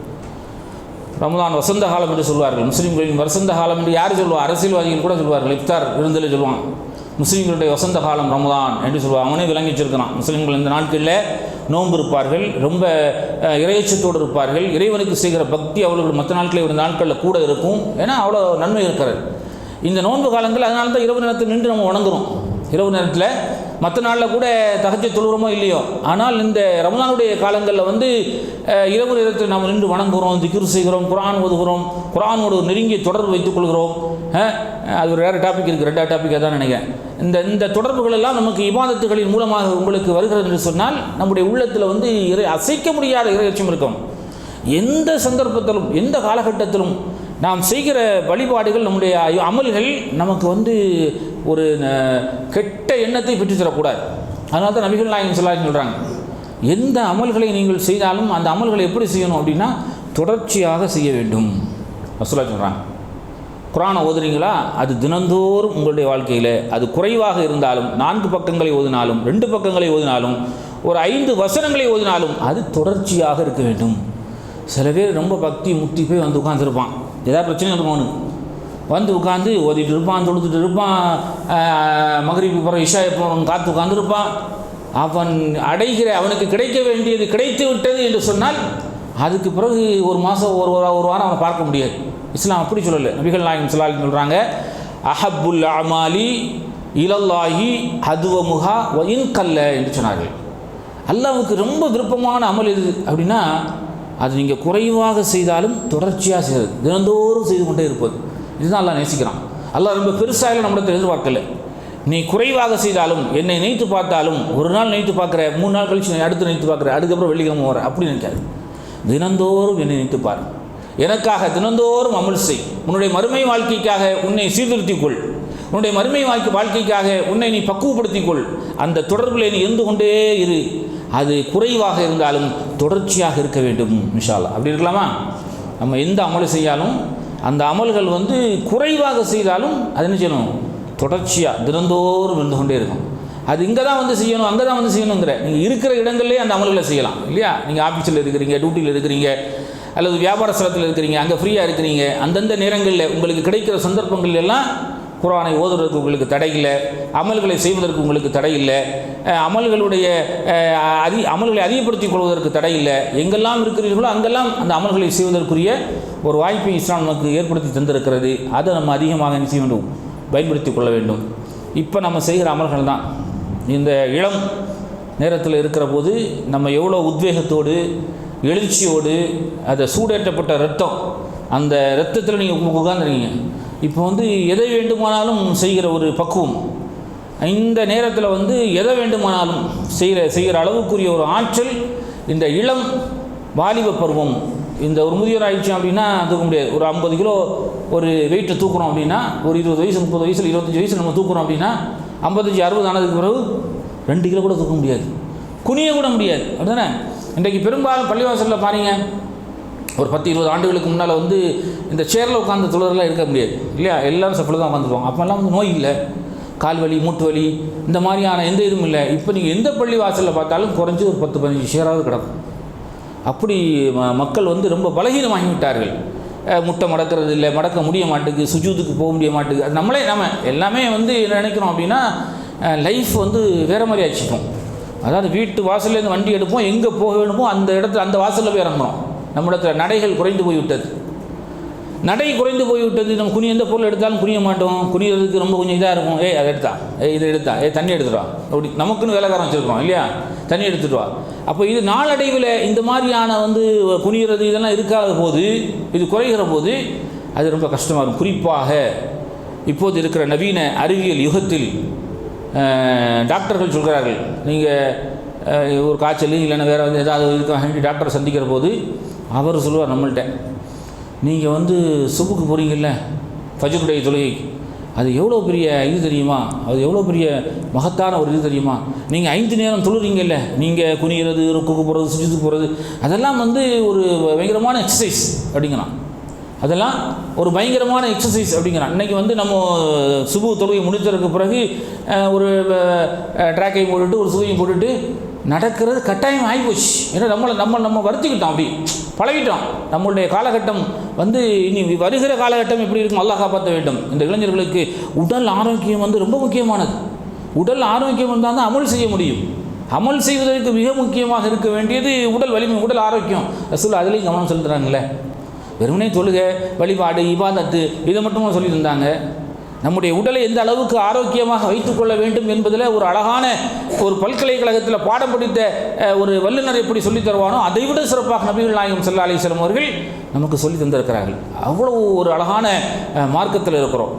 ரமலான் வசந்த காலம் என்று சொல்வார்கள். முஸ்லீம்களின் வசந்த காலம் என்று யார் சொல்லுவார்? அரசியல்வாதிகள் கூட சொல்வார்கள். இஃப்தார் விருந்தில் சொல்லுவான் முஸ்லீம்களுடைய வசந்த காலம் ரமலான் என்று சொல்லுவாங்க. அவனே விளங்கி வச்சிருக்கிறான். முஸ்லீம்கள் இந்த நாட்களில் நோன்பு இருப்பார்கள், ரொம்ப இறையச்சத்தோடு இருப்பார்கள். இறைவனுக்கு செய்கிற பக்தி அவர்கள் மற்ற நாட்களில் ஒரு நாட்களில் கூட இருக்கும். ஏன்னா அவ்வளோ நன்மை இருக்கிறது இந்த நோன்பு காலங்கள். அதனால தான் இரவு நேரத்தில் நின்று நம்ம வணங்குறோம். இரவு நேரத்தில் மற்ற நாளில் கூட தஹஜ்ஜத் தொழுகிறோமோ இல்லையோ, ஆனால் இந்த ரமலானுடைய காலங்களில் வந்து இரவு நேரத்தில் நாம் நின்று வணங்குகிறோம், திக்ர் செய்கிறோம், குர்ஆன் ஓதுகிறோம், குர்ஆனோடு நெருங்கிய தொடர்பு வைத்துக் கொள்கிறோம். அது ஒரு வேறு டாபிக் இருக்குது, 2 டாபிக்காக தான் நினைக்கிறேன். இந்த தொடர்புகள் எல்லாம் நமக்கு இபாதத்துகளின் மூலமாக உங்களுக்கு வருகிறது என்று சொன்னால் நம்முடைய உள்ளத்தில் வந்து அசைக்க முடியாத இறையச்சம் இருக்கும். எந்த சந்தர்ப்பத்திலும் எந்த காலகட்டத்திலும் நாம் செய்கிற வழிபாடுகள், நம்முடைய அமல்கள் நமக்கு வந்து ஒரு கெட்ட எண்ணத்தை பெற்றுத்தரக்கூடாது. அதனால தான் நபிகள் நாயகம் ஸல்லல்லாஹு அலைஹி வஸல்லம் சொல்கிறாங்க, எந்த அமல்களை நீங்கள் செய்தாலும் அந்த அமல்களை எப்படி செய்யணும் அப்படின்னா தொடர்ச்சியாக செய்ய வேண்டும். ரசூலுல்லாஹ் சொல்கிறாங்க, குர்ஆனை ஓதுறீங்களா, அது தினந்தோறும் உங்களுடைய வாழ்க்கையில் அது குறைவாக இருந்தாலும் 4 பக்கங்களை ஓதினாலும் 2 பக்கங்களை ஓதினாலும் ஒரு 5 வசனங்களை ஓதினாலும் அது தொடர்ச்சியாக இருக்க வேண்டும். சில பேர் ரொம்ப பக்தி முத்தி போய் வந்து உட்காந்துருப்பான், ஏதாவது பிரச்சனை இருக்கும் அவனுக்கு, வந்து உட்காந்து ஓதிட்டு இருப்பான், தொழுதுட்டு இருப்பான், மக்ரிபுக்கு பிறகு இஷாயை போகிறவன் காத்து உட்காந்துருப்பான். அவன் அவனுக்கு கிடைக்க வேண்டியது கிடைத்து விட்டது என்று சொன்னால் அதுக்கு பிறகு ஒரு மாதம் ஒரு வாரம் அவனை பார்க்க முடியாது. இஸ்லாம் அப்படி சொல்லலை. நபிகள் நாயகம் ஸல்லல்லாஹு அலைஹி வஸல்லம் சொல்கிறாங்க, அஹப்புல் அமாலி இலல்லாஹி ஹதுவமுஹா வ இன் கல்ல என்று சொன்னார்கள். அல்லாஹ்வுக்கு ரொம்ப விருப்பமான அமல் எது அப்படின்னா அது நீங்கள் குறைவாக செய்தாலும் தொடர்ச்சியாக செய்வது, தினந்தோறும் செய்து கொண்டே இருப்பது. இதுதான் அல்லாஹ் நேசிக்கிறான். அல்லாஹ் ரொம்ப பெருசாக நம்மளத்தை எதிர்பார்க்கல. நீ குறைவாக செய்தாலும் என்னை நினைத்து பார்த்தாலும், ஒரு நாள் நினைத்து பார்க்குற, 3 நாள் கழிச்சு அடுத்து நினைத்து பார்க்குற, அதுக்கப்புறம் வெள்ளிக்கிழமை வர அப்படி நினைக்காது. தினந்தோறும் என்னை நினைத்து பார், எனக்காக தினந்தோறும் அமல் செய், உன்னுடைய மறுமை வாழ்க்கைக்காக உன்னை சீர்திருத்திக்கொள், உன்னுடைய மறுமை வாழ்க்கைக்காக உன்னை நீ பக்குவப்படுத்திக்கொள். அந்த தொடர்பில் நீ இருந்து கொண்டே இரு. அது குறைவாக இருந்தாலும் தொடர்ச்சியாக இருக்க வேண்டும். இன்ஷா அல்லாஹ் அப்படி இருக்கலாமா? நம்ம எந்த அமலை செய்யாலும் அந்த அமல்கள் வந்து குறைவாக செய்தாலும் அது என்ன செய்யணும்? தொடர்ச்சியாக தினந்தோறும் இருந்து கொண்டே இருக்கும். அது இங்கே தான் வந்து செய்யணும், அங்கே தான் வந்து செய்யணுங்கிற, நீங்கள் இருக்கிற இடங்கள்லேயே அந்த அமல்களை செய்யலாம் இல்லையா? நீங்கள் ஆஃபீஸில் இருக்கிறீங்க, டியூட்டியில் இருக்கிறீங்க, அல்லது வியாபார ஸ்தலத்தில் இருக்கிறீங்க, அங்கே ஃப்ரீயாக இருக்கிறீங்க, அந்தந்த நேரங்களில் உங்களுக்கு கிடைக்கிற சந்தர்ப்பங்கள் எல்லாம் குர்ஆனை ஓதுவதற்கு உங்களுக்கு தடை இல்லை, அமல்களை செய்வதற்கு உங்களுக்கு தடை இல்லை, அமல்களை அதிகப்படுத்திக் கொள்வதற்கு தடை இல்லை. எங்கெல்லாம் இருக்கிறீர்களோ அங்கெல்லாம் அந்த அமல்களை செய்வதற்குரிய ஒரு வாய்ப்பை இஸ்லாம் நமக்கு ஏற்படுத்தி தந்திருக்கிறது. அதை நம்ம அதிகமாக என்ன செய்ய வேண்டும்? பயன்படுத்தி கொள்ள வேண்டும். இப்போ நம்ம செய்கிற அமல்கள் தான் இந்த இளம் நேரத்தில் இருக்கிற போது நம்ம எவ்வளோ உத்வேகத்தோடு எழுச்சியோடு அதை சூடேற்றப்பட்ட ரத்தம், அந்த ரத்தத்தில் நீங்கள் உட்கார்ந்துருக்கீங்க. இப்போ வந்து எதை வேண்டுமானாலும் செய்கிற ஒரு பக்குவம், இந்த நேரத்தில் வந்து எதை வேண்டுமானாலும் செய்கிற அளவுக்குரிய ஒரு ஆற்றல் இந்த இளம் வாலிப பருவம். இந்த ஒரு முதியோர் ஆயிடுச்சு அப்படின்னா தூக்க முடியாது. ஒரு 50 கிலோ ஒரு வெயிட்டை தூக்குறோம் அப்படின்னா, ஒரு 20 வயசு 30 வயசில் 25 வயசு நம்ம தூக்குறோம் அப்படின்னா 55-60 ஆனதுக்கு பிறகு 2 கிலோ கூட தூக்க முடியாது, குனிய கூட முடியாது. அப்படிதானே? இன்றைக்கு பெரும்பாலும் பள்ளிவாசலில் பாருங்க, ஒரு 10-20 ஆண்டுகளுக்கு முன்னால் வந்து இந்த சேரில் உட்காந்து தொழுறலாம் இருக்க முடியாது இல்லையா? எல்லோரும் சப்பில் தான் உட்காந்துருவாங்க. அப்போல்லாம் வந்து நோய் இல்லை, கால் வலி மூட்டு வலி இந்த மாதிரியான எந்த இதுவும் இல்லை. இப்போ நீங்கள் எந்த பள்ளி வாசலில் பார்த்தாலும் குறைஞ்சி ஒரு 10-15 சேராவது கிடக்கும். அப்படி மக்கள் வந்து ரொம்ப பலகீனமாகிவிட்டார்கள். முட்டை மடக்கிறது இல்லை, மடக்க முடிய மாட்டேங்குது, சுஜூதுக்கு போக முடிய மாட்டேங்குது. அது நம்ம எல்லாமே வந்து என்ன நினைக்கிறோம் அப்படின்னா லைஃப் வந்து வேறு மாதிரி ஆச்சுப்போம். அதாவது வீட்டு வாசல்லேருந்து வண்டி எடுப்போம், எங்கே போக வேணுமோ அந்த இடத்துல அந்த வாசலில் போய் இறங்கணும். நம்மிடத்தில் நடைகள் குறைந்து போய்விட்டது. நடை குறைந்து போய்விட்டது. நம்ம குனி எந்த பொருள் எடுத்தாலும் குனிய மாட்டோம். குனியறதுக்கு ரொம்ப கொஞ்சம் இதாக இருக்கும். அதை எடுத்தா, இதை எடுத்தா, தண்ணி எடுத்துட்டு வா, அப்படி நமக்குன்னு வேலைக்காரன் வச்சுருக்கோம் இல்லையா, தண்ணி எடுத்துகிட்டு வா. அப்போ இது நாளடைவில் இந்த மாதிரியான குனிகிறது இதெல்லாம் இருக்காத போது, இது குறைகிற போது அது ரொம்ப கஷ்டமாக இருக்கும். குறிப்பாக இப்போது இருக்கிற நவீன அறிவியல் யுகத்தில் டாக்டர்கள் சொல்கிறார்கள், நீங்கள் ஒரு காய்ச்சல் இல்லைன்னா வேறு ஏதாவது இதுக்காக டாக்டரை சந்திக்கிற போது அவர் சொல்லுவார் நம்மள்கிட்ட, நீங்கள் சுபுக்கு போகிறீங்கல்ல, ஃபஜ்ருடைய தொழுகைக்கு, அது எவ்வளோ பெரிய இது தெரியுமா, அது எவ்வளோ பெரிய மகத்தான ஒரு இது தெரியுமா, நீங்கள் 5 நேரம் தொழுறீங்கல்ல, நீங்கள் குனிகிறது, ருக்குக்கு போகிறது, சுஜூதுக்கு போகிறது, அதெல்லாம் ஒரு பயங்கரமான எக்ஸசைஸ் அப்படிங்கிறான். அதெல்லாம் ஒரு பயங்கரமான எக்ஸசைஸ் அப்படிங்கிறான். இன்றைக்கி நம்ம சுபு தொழுகை முடித்ததுக்கு பிறகு ஒரு ட்ராக்கையும் போட்டுட்டு ஒரு சுவையும் போட்டுட்டு நடக்கிறது கட்டாயம் ஆகிப்போச்சு. ஏன்னா நம்ம வருத்திக்கிட்டோம், அப்படி பழகிட்டோம். நம்மளுடைய காலகட்டம் இனி வருகிற காலகட்டம் எப்படி இருக்கும், அல்லாஹ் காப்பாற்ற வேண்டும். இந்த இளைஞர்களுக்கு உடல் ஆரோக்கியம் ரொம்ப முக்கியமானது. உடல் ஆரோக்கியம் இருந்தால் தான் அமல் செய்ய முடியும். அமல் செய்வதற்கு மிக முக்கியமாக இருக்க வேண்டியது உடல் வலிமை, உடல் ஆரோக்கியம். ரசூல் அதுலேயும் கவனம் செலுத்துகிறாங்களே. வெறுமனே தொழுகை, வழிபாடு, இபாதத்து இதை மட்டும் சொல்லி தந்தாங்க. நம்முடைய உடலை எந்த அளவுக்கு ஆரோக்கியமாக வைத்துக்கொள்ள வேண்டும் என்பதில் ஒரு அழகான ஒரு பல்கலைக்கழகத்தில் பாடம் படித்த ஒரு வல்லுநர் எப்படி சொல்லித் தருவானோ அதை விட சிறப்பாக நபிகள் நாயகம் ஸல்லல்லாஹு அலைஹி வஸல்லம் அவர்கள் நமக்கு சொல்லி தந்திருக்கிறார்கள். அவ்வளவு ஒரு அழகான மார்க்கத்தில் இருக்கிறோம்.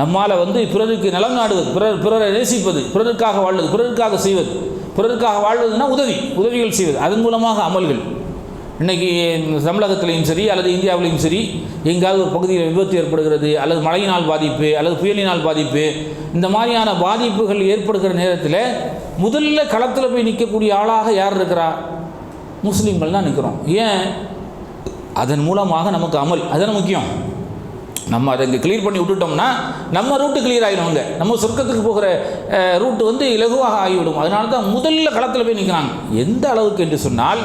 நம்மால் பிறருக்கு நலம் நாடுவது, பிறரை நேசிப்பது, பிறருக்காக வாழ்வது, பிறருக்காக செய்வது. பிறருக்காக வாழ்வதுன்னா உதவிகள் செய்வது, அதன் மூலமாக அமல்கள். இன்றைக்கி தமிழகத்திலையும் சரி அல்லது இந்தியாவிலையும் சரி, எங்காவது ஒரு பகுதியில் விபத்து ஏற்படுகிறது, அல்லது மழையினால் பாதிப்பு, அல்லது புயலினால் பாதிப்பு, இந்த மாதிரியான பாதிப்புகள் ஏற்படுகிற நேரத்தில் முதல்ல களத்தில் போய் நிற்கக்கூடிய ஆளாக யார் இருக்கிறா? முஸ்லீம்கள் தான் நிற்கிறோம். ஏன்? அதன் மூலமாக நமக்கு அமல், அதுதான் முக்கியம். நம்ம அதை இங்கே கிளியர் பண்ணி விட்டுட்டோம்னா நம்ம ரூட்டு கிளியர் ஆகிடுவாங்க. நம்ம சொர்க்கத்துக்கு போகிற ரூட்டு இலகுவாக ஆகிவிடும். அதனால தான் முதல்ல களத்தில் போய் நிற்கிறாங்க. எந்த அளவுக்கு என்று சொன்னால்,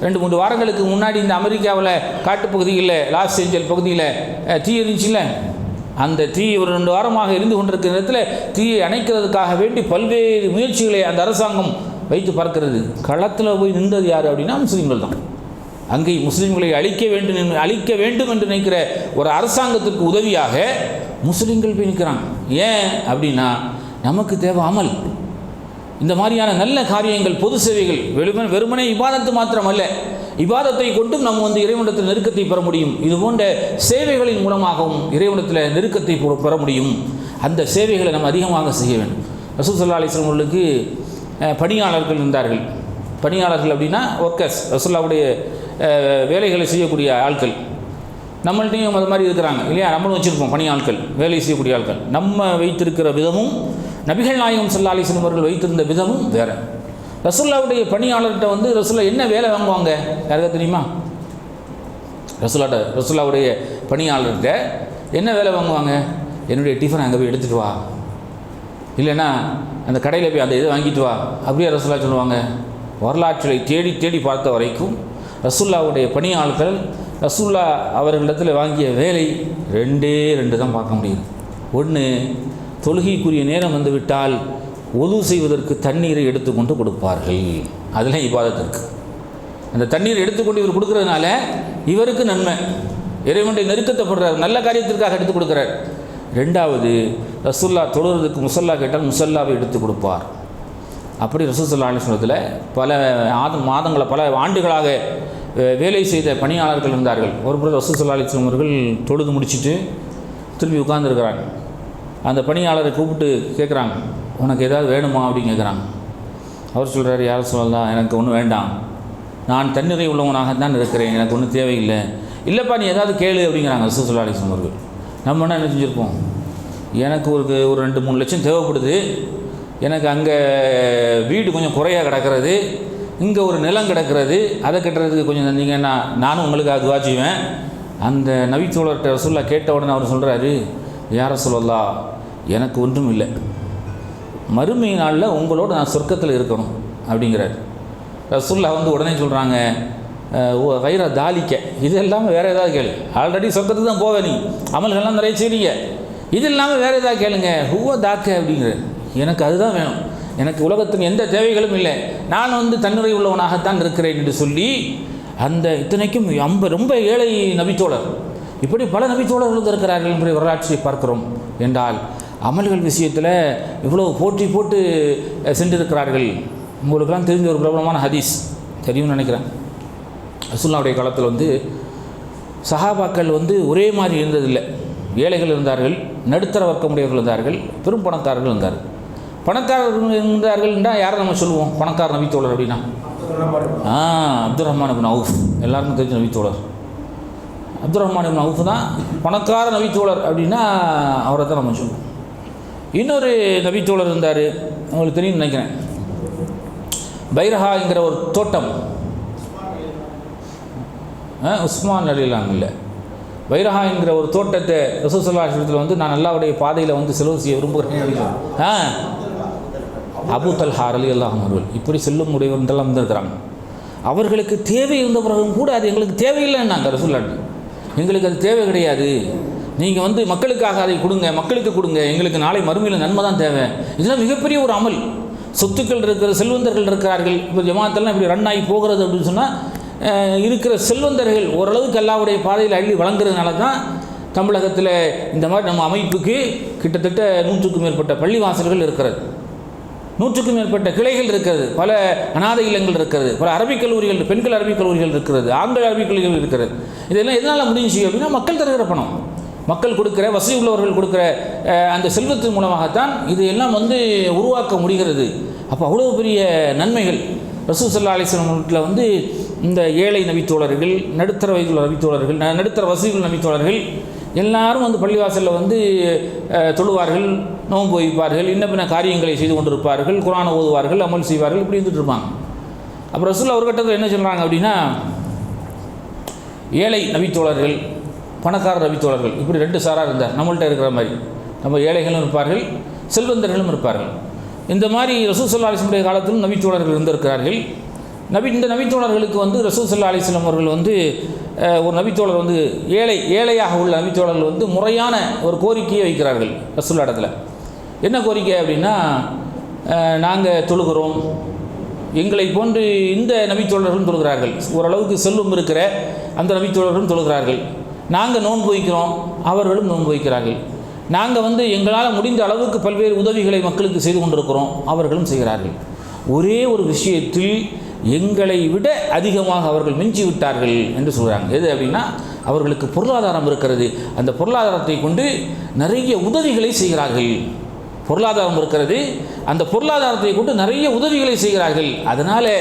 2-3 வாரங்களுக்கு முன்னாடி இந்த அமெரிக்காவில் காட்டுப்பகுதியில் லாஸ் ஏஞ்சல் பகுதியில் தீ எரிஞ்சில்ல, அந்த தீ ஒரு 2 வாரமாக எரிந்து கொண்டிருக்கிற நேரத்தில் தீயை அணைக்கிறதுக்காக வேண்டி பல்வேறு முயற்சிகளை அந்த அரசாங்கம் வைத்து பார்க்கிறது. களத்தில் போய் நின்றது யார் அப்படின்னா முஸ்லீம்கள் தான். அங்கே முஸ்லீம்களை அழிக்க வேண்டும் என்று நினைக்கிற ஒரு அரசாங்கத்திற்கு உதவியாக முஸ்லீம்கள் போய் நிற்கிறாங்க. ஏன் அப்படின்னா நமக்கு தேவை அமல். இந்த மாதிரியான நல்ல காரியங்கள், பொது சேவைகள், வெறுமனே இபாதத்து மாத்திரமல்ல, இபாதத்தை கொண்டும் நம்ம இறைவனிடத்தில் நெருக்கத்தை பெற முடியும். இது போன்ற சேவைகளின் மூலமாகவும் இறைவனிடத்தில் நெருக்கத்தை பெற முடியும். அந்த சேவைகளை நம்ம அதிகமாக செய்ய வேண்டும். ரசூல் ஸல்லல்லாஹு அலைஹி வஸல்லம் அவர்களுக்கு பணியாளர்கள் இருந்தார்கள். பணியாளர்கள் அப்படின்னா ஒர்க்கர்ஸ், ரசூலுல்லாஹ்வுடைய வேலைகளை செய்யக்கூடிய ஆட்கள். நம்மள்ட்டையும் அது மாதிரி இருக்கிறாங்க இல்லையா? நம்மளும் வச்சுருப்போம் பணியாட்கள், வேலை செய்யக்கூடிய ஆட்கள். நம்ம வைத்திருக்கிற விதமும் நபிகள் நாயகம் ஸல்லல்லாஹு அலைஹி வஸல்லம் அவர்கள் வைத்திருந்த விதமும் வேறு. ரசூலுல்லாஹ்வுடைய பணியாளர்கிட்ட ரசூலுல்லாஹ் என்ன வேலை வாங்குவாங்க யாருக்கா தெரியுமா? ரசூலுல்லாஹ்வுடைய பணியாளர்கிட்ட என்ன வேலை வாங்குவாங்க? என்னுடைய டிஃபன் அங்கே போய் எடுத்துகிட்டு வா, இல்லைன்னா அந்த கடையில் போய் அந்த இதை வாங்கிட்டு வா, அப்படியே ரசூலுல்லாஹ் சொல்லுவாங்க. வரலாற்றை தேடி தேடி பார்த்த வரைக்கும் ரசூலுல்லாஹ்வுடைய பணியாளர்கள் ரசூலுல்லாஹ் அவர்களிடத்தில் வாங்கிய வேலை 2 தான் பார்க்க முடியும். ஒன்று, தொழுகைக்குரிய நேரம் வந்துவிட்டால் ஒது செய்வதற்கு தண்ணீரை எடுத்துக்கொண்டு கொடுப்பார்கள். அதில் இபாதத் இருக்கு. அந்த தண்ணீரை எடுத்துக்கொண்டு இவர் கொடுக்கறதுனால இவருக்கு நன்மை, இறைவனுடைய நெருக்கத்தை படுறார், நல்ல காரியத்திற்காக எடுத்து கொடுக்குறார். 2வது, ரசூலுல்லாஹ் தொழுறதுக்கு முசல்லா கேட்டால் முசல்லாவை எடுத்து கொடுப்பார். அப்படி ரசூல் ஸல்லல்லாஹு அலைஹி வஸல்லத்தில் பல ஆண்டுகளாக வேலை செய்த பணியாளர்கள் இருந்தார்கள். ஒரு முறை ரசூல் ஸல்லல்லாஹு அலைஹி வஸல்லம் அவர்கள் தொழுது முடிச்சுட்டு திரும்பி உட்கார்ந்துருக்கிறாங்க. அந்த பணியாளரை கூப்பிட்டு கேட்குறாங்க, உனக்கு ஏதாவது வேணுமா அப்படின்னு கேட்குறாங்க. அவர் சொல்கிறார், யார் சொல்லலாம், எனக்கு ஒன்றும் வேண்டாம், நான் தன்னிறை உள்ளவனாகத்தான் இருக்கிறேன், எனக்கு ஒன்றும் தேவையில்லை. இல்லைப்பா நீ ஏதாவது கேளு அப்படிங்கிறாங்க ரசூல் ஸல்லல்லாஹு அலைஹி வஸல்லம் அவர்கள். நம்ம என்ன செஞ்சுருப்போம், எனக்கு ஒரு 2-3 லட்சம் தேவைப்படுது, எனக்கு அங்கே வீடு கொஞ்சம் குறையாக கிடக்கிறது, இங்கே ஒரு நிலம் கிடக்கிறது, அதை கட்டுறதுக்கு கொஞ்சம் தந்தீங்கன்னா நானும் உங்களுக்கு அதுவாக செய்வேன். அந்த நபித்தோழர்கிட்ட ரசூலுல்லாஹ் கேட்ட உடனே அவர் சொல்கிறாரு, யா ரசூலல்லாஹ் எனக்கு ஒன்றும் இல்லை, மறுமை நாளில் உங்களோட நான் சொர்க்கத்தில் இருக்கணும் அப்படிங்கிறார். ரசூலுல்லாஹ் உடனே சொல்கிறாங்க, வைர தாலிக்க, இது இல்லாமல் வேறு ஏதாவது கேளு, ஆல்ரெடி சொர்க்கத்துக்கு தான் போவேன், நீ அமல்கள்லாம் நிறைய செய்றீங்க, இது இல்லாமல் வேறு ஏதாவது கேளுங்க, ஹுவ தாக்க அப்படிங்கிறார். எனக்கு அதுதான் வேணும், எனக்கு உலகத்தின் எந்த தேவைகளும் இல்லை, நான் வந்து தன்னுரை உள்ளவனாகத்தான் இருக்கிறேன் என்று சொல்லி அந்த இத்தனைக்கும் ரொம்ப ஏழை நபித்தோழர். இப்படி பல நபித்தோழர்கள் இருக்கிறார்கள் என்பதை வரலாற்றை பார்க்கிறோம். என்றால் அமல்கள் விஷயத்தில் இவ்வளோ போட்டு சென்றிருக்கிறார்கள். உங்களுக்கெல்லாம் தெரிஞ்ச ஒரு பிரபலமான ஹதீஸ் தெரியும்னு நினைக்கிறேன். ரசூலுல்லாஹ்வுடைய காலத்தில் வந்து சஹாபாக்கள் வந்து ஒரே மாதிரி இருந்ததில்லை. ஏழைகள் இருந்தார்கள், நடுத்தர வர்க்கமுடையவர்கள் இருந்தார்கள், பெரும் பணக்காரர்கள் இருந்தார்கள். பணக்காரர்கள் இருந்தார்கள் என்றால் யாரை நம்ம சொல்லுவோம் பணக்கார நபித்தோழர் அப்படின்னா? அப்துல் ரஹ்மான் இப்னு அவுஃப், எல்லாருக்கும் தெரிஞ்ச நபித்தோழர். அப்துல் ரஹ்மான் இப்னு அவுஃப் தான் பணக்கார நபித்தோழர் அப்படின்னா அவரை தான் நம்ம சொல்லுவோம். இன்னொரு நபித்தோழர் இருந்தார், உங்களுக்கு தெரியும்னு நினைக்கிறேன். பைரஹாங்கிற ஒரு தோட்டம், உஸ்மான் ரலியல்லாஹு இல்லை, பைரஹா என்கிற ஒரு தோட்டத்தை ரசூல் ஸல்லல்லாஹு அலைஹி வஸல்லம் வந்து நான் அல்லாஹ்வுடைய பாதையில் வந்து செலவு செய்ய விரும்புகிறேன். அபூ தல்ஹா ரலியல்லாஹு அன்ஹு இப்படி செல்லும் உடையவர் என்றெல்லாம் இருந்திருக்கிறாங்க. அவர்களுக்கு தேவை இருந்த பிறகும் கூட அது எங்களுக்கு தேவையில்லைன்னாங்க ரசூலுல்லாஹ். எங்களுக்கு அது தேவை கிடையாது, நீங்கள் வந்து மக்களுக்காக அதை கொடுங்க, மக்களுக்கு கொடுங்க, எங்களுக்கு நாளை மறுமையில் நன்மை தான் தேவை. இதெல்லாம் மிகப்பெரிய ஒரு அமல். சொத்துக்கள் இருக்கிற செல்வந்தர்கள் இருக்கிறார்கள். இப்போ ஜமாத்தெல்லாம் இப்படி ரன் ஆகி போகிறது அப்படின்னு சொன்னால் இருக்கிற செல்வந்தர்கள் ஓரளவுக்கு அல்லாஹ்வுடைய பாதையில் அள்ளி வழங்குறதுனால தான் தமிழகத்தில் இந்த மாதிரி நம்ம அமைப்புக்கு கிட்டத்தட்ட 100க்கும் மேற்பட்ட பள்ளிவாசல்கள் இருக்கிறது, 100க்கும் மேற்பட்ட கிளைகள் இருக்கிறது, பல அநாதை இல்லங்கள் இருக்கிறது, பல அரபிக் கல்லூரிகள், பெண்கள் அரபிக் கல்லூரிகள் இருக்கிறது, ஆண்கள் அரபிக் கல்லூரிகள் இருக்கிறது. இதெல்லாம் எதனால் முடிஞ்சு அப்படின்னா மக்கள் தருகிற பணம், மக்கள் கொடுக்குற, வசதி உள்ளவர்கள் கொடுக்குற அந்த செல்வத்தின் மூலமாகத்தான் இது எல்லாம் வந்து உருவாக்க முடிகிறது. அப்போ அவ்வளோ பெரிய நன்மைகள். ரசூல் ஸல்லல்லாஹு அலைஹி வஸல்லம் வீட்டில் வந்து இந்த ஏழை நபித்தோழர்கள், நடுத்தர வயதுள்ள நபித்தோழர்கள், நடுத்தர வசதிகள் நபித்தோழர்கள் எல்லாரும் வந்து பள்ளிவாசலில் வந்து தொழுவார்கள், நோன்பு வைப்பார்கள், இன்ன பின்ன காரியங்களை செய்து கொண்டிருப்பார்கள், குர்ஆனை ஓதுவார்கள், அமல் செய்வார்கள், இப்படி இருந்துட்டு இருப்பாங்க. அப்புறம் ரசூல் ஒரு கட்டத்தில் என்ன சொல்கிறாங்க அப்படின்னா, ஏழை நபித்தோழர்கள், பணக்கார நபித்தோழர்கள், இப்படி 2 சாராக இருந்தார். நம்மள்கிட்ட இருக்கிற மாதிரி நம்ம ஏழைகளும் இருப்பார்கள், செல்வந்தர்களும் இருப்பார்கள். இந்த மாதிரி ரசூல் ஸல்லல்லாஹு அலைஹி வஸல்லம் காலத்திலும் நபித்தோழர்கள் இருந்திருக்கிறார்கள். இந்த நபித்தோழர்களுக்கு வந்து ரசூல் ஸல்லல்லாஹு அலைஹி வஸல்லம் அவர்கள் வந்து ஒரு நபித்தோழர் வந்து ஏழையாக உள்ள நபித்தோழர்கள் வந்து முறையான ஒரு கோரிக்கையை வைக்கிறார்கள் ரசூலுல்லாஹ் இடத்துல. என்ன கோரிக்கை அப்படின்னா, நாங்கள் தொழுகிறோம், எங்களை போன்று இந்த நபித்தோழர்களும் தொழுகிறார்கள், ஓரளவுக்கு செல்வம் இருக்கிற அந்த நபித்தோழர்களும் தொழுகிறார்கள், நாங்கள் நோன்பு வைக்கிறோம், அவர்களும் நோன்பு வைக்கிறார்கள், நாங்கள் வந்து எங்களால் முடிந்த அளவுக்கு பல்வேறு உதவிகளை மக்களுக்கு செய்து கொண்டிருக்கிறோம், அவர்களும் செய்கிறார்கள். ஒரே ஒரு விஷயத்தில் எங்களை விட அதிகமாக அவர்கள் மிஞ்சி விட்டார்கள் என்று சொல்கிறாங்க. எது அப்படின்னா, அவர்களுக்கு பொருளாதாரம் இருக்கிறது, அந்த பொருளாதாரத்தை கொண்டு நிறைய உதவிகளை செய்கிறார்கள். பொருளாதாரம் இருக்கிறது, அந்த பொருளாதாரத்தை கொண்டு நிறைய உதவிகளை செய்கிறார்கள். அதனால்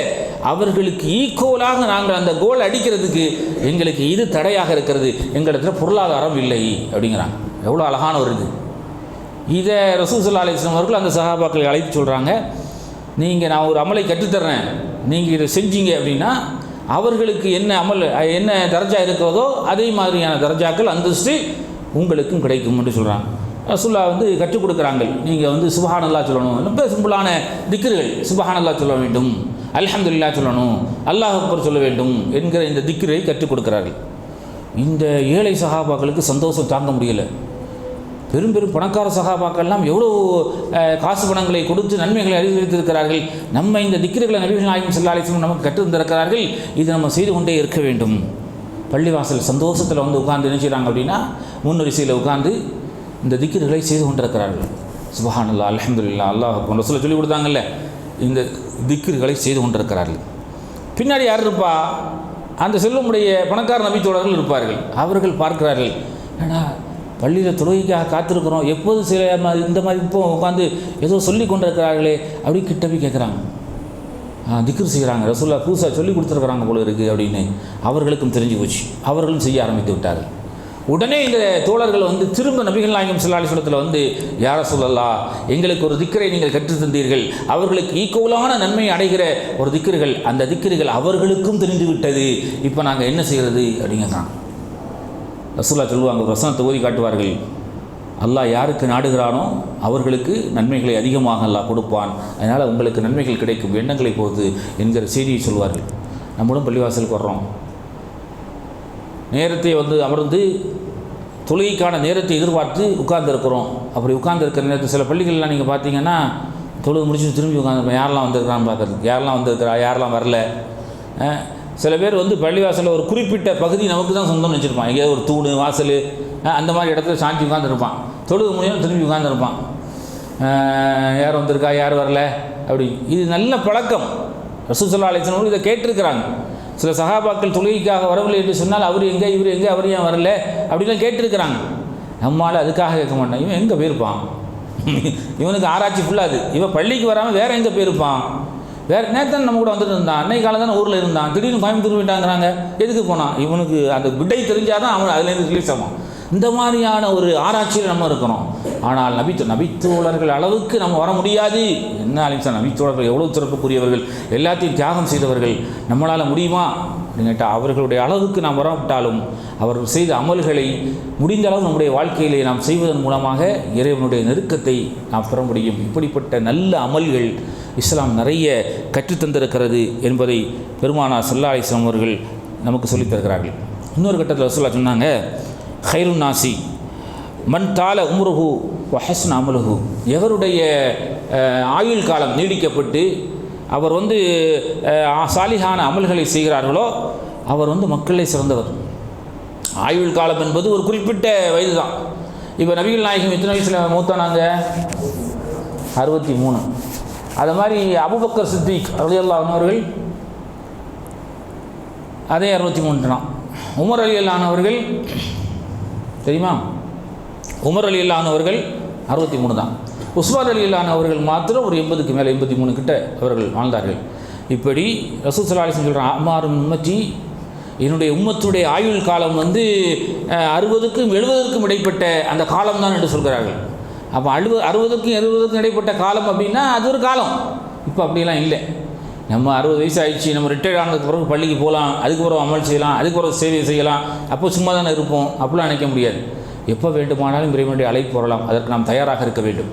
அவர்களுக்கு ஈக்குவலாக நாங்கள் அந்த கோல் அடிக்கிறதுக்கு எங்களுக்கு இது தடையாக இருக்கிறது, எங்களிடத்தில் பொருளாதாரம் இல்லை அப்படிங்கிறாங்க. எவ்வளோ அழகான ஒரு இது. இதை ரசூல் ஸல்லல்லாஹு அலைஹி வஸல்லம் அவர்கள் அந்த சஹாபாக்களை அழைத்து சொல்கிறாங்க, நீங்கள் நான் ஒரு அமலை கற்றுத்தர்றேன், நீங்கள் இதை செஞ்சீங்க அப்படின்னா அவர்களுக்கு என்ன அமல் என்ன தரஜா இருக்கிறதோ அதே மாதிரியான தரஜாக்கள் அந்தஸ்து உங்களுக்கும் கிடைக்கும் என்று சொல்கிறாங்க. ரசூலுல்லாஹ் வந்து கற்றுக் கொடுக்குறாங்க, நீங்கள் வந்து சுப்ஹானல்லாஹ் சொல்லணும், ரொம்ப சிம்பிளான திக்ருகள், சுப்ஹானல்லாஹ் சொல்ல வேண்டும், அல்ஹம்துலில்லாஹ் சொல்லணும், அல்லாஹ் அக்பர் சொல்ல வேண்டும் என்கிற இந்த திக்ரை கற்றுக் கொடுக்குறார்கள். இந்த ஏழை சஹாபாக்களுக்கு சந்தோஷம் தாங்க முடியலை. பெரும் பணக்கார சஹாபாக்கள்லாம் எவ்வளோ காசு பணங்களை கொடுத்து நன்மைகளை அறிவித்திருக்கிறார்கள், நம்ம இந்த திக்ருகளை நபிகள் நாயகம் ஸல்லல்லாஹு அலைஹி வஸல்லம் நமக்கு கற்றுத்தந்திருக்கிறார்கள், இது நம்ம செய்து கொண்டே இருக்க வேண்டும். பள்ளிவாசல் சந்தோஷத்தில் வந்து உட்கார்ந்து என்ன செய்கிறாங்க அப்படின்னா, முன்வரிசையில் உட்கார்ந்து இந்த திக்ருகளை செய்து கொண்டிருக்கிறார்கள். சுப்ஹானல்லாஹ், அல்ஹம்துலில்லாஹ், அல்லாஹ் அக்பர் ரசூல் சொல்லி கொடுத்தாங்கல்ல, இந்த திக்ருகளை செய்து கொண்டிருக்கிறார்கள். பின்னாடி யார் இருப்பா? அந்த செல்வமுடைய பணக்கார நபித்தோழர்கள் இருப்பார்கள். அவர்கள் பார்க்கிறார்கள், ஏன்னா பள்ளியில் தொழுகைக்காக காத்திருக்கிறோம், எப்போது சில இந்த மாதிரி இப்போ உட்காந்து ஏதோ சொல்லி கொண்டிருக்கிறார்களே அப்படி கிட்ட போய் கேட்குறாங்க, திக்ரு செய்கிறாங்க, ரசூலுல்லாஹ் புதுசாக சொல்லி கொடுத்துருக்குறாங்க போல இருக்குது அப்படின்னு அவர்களுக்கும் தெரிஞ்சு போச்சு. அவர்களும் செய்ய ஆரம்பித்து விட்டார்கள். உடனே இந்த தோழர்கள் வந்து திரும்ப நபிகள் நாயகம் ஸல்லல்லாஹு அலைஹி வஸல்லம் வந்து, யா ரசூலல்லாஹ், எங்களுக்கு ஒரு திக்ரை நீங்கள் கற்றுத் தந்தீர்கள், அவர்களுக்கு ஈக்குவலான நன்மை அடைகிற ஒரு திக்ருகள், அந்த திக்ருகள் அவர்களுக்கும் தெரிந்து விட்டது, இப்போ நாங்கள் என்ன செய்கிறது அப்படிங்கிறாங்க. ரசூலுல்லாஹ் சொல்லுவாங்க, வசனத்தை ஓதி காட்டுவார்கள், அல்லாஹ் யாருக்கு நாடுகிறானோ அவர்களுக்கு நன்மைகளை அதிகமாக அல்லாஹ் கொடுப்பான், அதனால் உங்களுக்கு நன்மைகள் கிடைக்கும், எண்ணங்களை பொறுத்து என்கிற செய்தியை சொல்வார்கள். நம்மளும் பள்ளிவாசலுக்கு வர்றோம், நேரத்தை வந்து அமர்ந்து தொழுகைக்கான நேரத்தை எதிர்பார்த்து உட்கார்ந்துருக்கிறோம். அப்படி உட்கார்ந்துருக்கிற நேரத்தில் சில பள்ளிகள்லாம் நீங்கள் பார்த்தீங்கன்னா தொழுது முடிச்சுட்டு திரும்பி உட்காந்துருப்பேன், யாரெல்லாம் வந்திருக்கிறான்னு பார்க்குறதுக்கு, யாரெல்லாம் வந்திருக்கிறா, யாரெல்லாம் வரல. சில பேர் வந்து பள்ளிவாசலில் ஒரு குறிப்பிட்ட பகுதி நமக்கு தான் சொந்தம்னு வச்சுருப்பான், எங்கேயாவது ஒரு தூணு வாசல் அந்த மாதிரி இடத்துல சாஞ்சி உட்காந்துருப்பான். தொழுது முடியும் திரும்பி உட்காந்துருப்பான், யார் வந்திருக்கா யார் வரல அப்படி. இது நல்ல பழக்கம். ரசூல் ஸல்லல்லாஹு அலைஹி வஸல்லம் இதை கேட்டிருக்கிறாங்க. சில சஹாபாக்கள் தொழுகைக்காக வரவில்லை என்று சொன்னால் அவர் எங்கே இவர் எங்கே அவர் ஏன் வரல அப்படிலாம் கேட்டிருக்கிறாங்க. நம்மளால் அதுக்காக கேட்க மாட்டான், இவன் எங்கே போயிருப்பான், இவனுக்கு ஆராய்ச்சி ஃபுல்லாக அது, இவன் பள்ளிக்கு வராமல் வேறு எங்கே போயிருப்பான், வேறு நேரத்தான் நம்ம கூட வந்துட்டு இருந்தான், அன்னை காலம் தானே ஊரில் இருந்தான், திடீர்னு கோயம்புத்தூர் போயிட்டாங்கிறாங்க, எதுக்கு போனான், இவனுக்கு அந்த விடை தெரிஞ்சால் தான் அவன் அதுலேருந்து ரிலீஸ் ஆகும். இந்த மாதிரியான ஒரு ஆராய்ச்சியில் நம்ம இருக்கிறோம். ஆனால் நபித்தோழர்கள் அளவுக்கு நம்ம வர முடியாது. என்ன அலிம்சா, நபித்தோழர்கள் எவ்வளோ சிறப்புக்குரியவர்கள், எல்லாத்தையும் தியாகம் செய்தவர்கள், நம்மளால் முடியுமா அப்படின்னு கேட்டால் அவர்களுடைய அளவுக்கு நாம் வரவிட்டாலும் அவர்கள் செய்த அமல்களை முடிந்த அளவு நம்முடைய வாழ்க்கையிலே நாம் செய்வதன் மூலமாக இறைவனுடைய நெருக்கத்தை நாம் பெற முடியும். இப்படிப்பட்ட நல்ல அமல்கள் இஸ்லாம் நிறைய கற்றுத்தந்திருக்கிறது என்பதை பெருமானார் ஸல்லல்லாஹு அலைஹி வஸல்லம் அவர்கள் நமக்கு சொல்லித் தருகிறார்கள். இன்னொரு கட்டத்தில் ரசூலுல்லாஹ் சொன்னாங்க, ஹைருன் நாசி மன் தால உம்ருஹு வ ஹஸ்ன அமலுஹு, எவருடைய ஆயுள் காலம் நீடிக்கப்பட்டு அவர் வந்து சாலிஹான அமல்களை செய்கிறார்களோ அவர் வந்து மக்களே சிறந்தவர். ஆயுள் காலம் என்பது ஒரு குறிப்பிட்ட வயது தான். இப்போ நபிகள் நாயகம் எத்தனை வயசில் மூத்தானாங்க? 63. அது மாதிரி அபூபக்கர் சித்திக் ரலியல்லாஹு அன்ஹு அவர்கள் அதே 63 தான். உமர் ரலியல்லாஹு அன்ஹு அவர்கள் தெரியுமா? உமர் ரலியல்லாஹு அன்ஹு அவர்கள் 63 தான். உஸ்மான் ரலியல்லாஹு அன்ஹு அவர்கள் மாத்திரம் ஒரு 80க்கு மேலே 83 கிட்ட அவர்கள் வாழ்ந்தார்கள். இப்படி ரசூல் ஸல்லல்லாஹு அலைஹி வஸல்லம் சொல்கிறான், அம்மாரும் உம்மத்தி, என்னுடைய உம்மத்துடைய ஆயுள் காலம் வந்து 60க்கும் 70க்கும் இடைப்பட்ட அந்த காலம் தான் என்று சொல்கிறார்கள். அப்போ 60க்கும் 70க்கும் இடைப்பட்ட காலம் அப்படின்னா அது ஒரு காலம். இப்போ அப்படிலாம் இல்லை. நம்ம 60 வயசு ஆயிடுச்சு, நம்ம ரிட்டையர்ட் ஆனதுக்கு பிறகு பள்ளிக்கு போகலாம், அதுக்கு பிறகு அமல் செய்யலாம், அதுக்கு பிறகு சேவை செய்யலாம், அப்போ சும்மா தானே இருப்போம், அப்படிலாம் நினைக்க முடியாது. எப்போ வேண்டுமானாலும் இறைவனுடைய அழைப்பு வரலாம், அதற்கு நாம் தயாராக இருக்க வேண்டும்.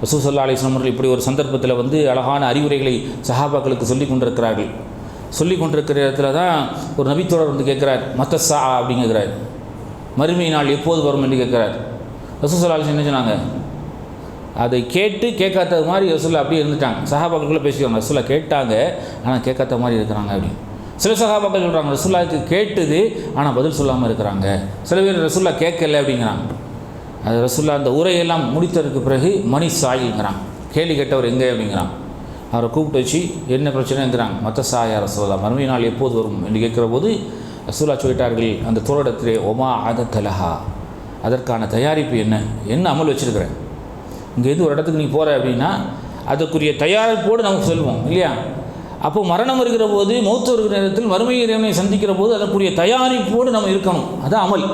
ரசூல் ஸல்லல்லாஹு அலைஹி வஸல்லம் அவர்கள் இப்படி ஒரு சந்தர்ப்பத்தில் வந்து அழகான அறிவுரைகளை சஹாபாக்களுக்கு சொல்லி கொண்டிருக்கிறார்கள். சொல்லி கொண்டிருக்கிற இடத்துல தான் ஒரு நபித்தோழர் வந்து கேட்குறார், மத்த சா அப்படிங்கிறார், மறுமை நாள் எப்போது வரும் என்று கேட்குறார். ரசூல் ஸல்லல்லாஹு அலைஹி வஸல்லம் என்ன சொன்னாங்க? அதை கேட்டு கேட்காத மாதிரி ரசூலுல்லாஹ் அப்படியே இருந்துட்டாங்க. சஹாபாக்களுக்குள்ளே பேசிக்கிறாங்க, ரசூலுல்லாஹ் கேட்டாங்க ஆனால் கேட்காத மாதிரி இருக்கிறாங்க அப்படின்னு. சில சஹாபாக்கள் சொல்கிறாங்க, ரசூலுல்லாஹ்க்கு கேட்டுது ஆனால் பதில் சொல்லாமல் இருக்கிறாங்க. சில பேர் ரசூலுல்லாஹ் கேட்கல அப்படிங்கிறாங்க. அது ரசூலுல்லாஹ் அந்த உரையெல்லாம் முடித்ததுக்கு பிறகு மணி சாயிங்கிறாங்க, கேள்வி கேட்டவர் எங்கே அப்படிங்கிறான். அவரை கூப்பிட்டு வச்சு என்ன பிரச்சனைங்கிறாங்க. மற்ற சாயா ரசூலுல்லாஹ் மறுமை நாள் எப்போது வரும் என்று கேட்குற போது ரசூலுல்லாஹ் சொல்லிட்டார்கள், அந்த தோளிடத்திலே ஒமா ஆதத்தலஹா, அதற்கான தயாரிப்பு என்ன அமல் வச்சுருக்கிறேன். இங்கேருந்து ஒரு இடத்துக்கு நீ போகிற அப்படின்னா அதுக்குரிய தயாரிப்போடு நமக்கு சொல்லுவோம் இல்லையா? அப்போ மரணம் இருக்கிற போது, மௌத்து இருக்கிற நேரத்தில், மறுமை இறைவனை சந்திக்கிற போது அதற்குரிய தயாரிப்போடு நம்ம இருக்கணும். அதுதான் அமல்.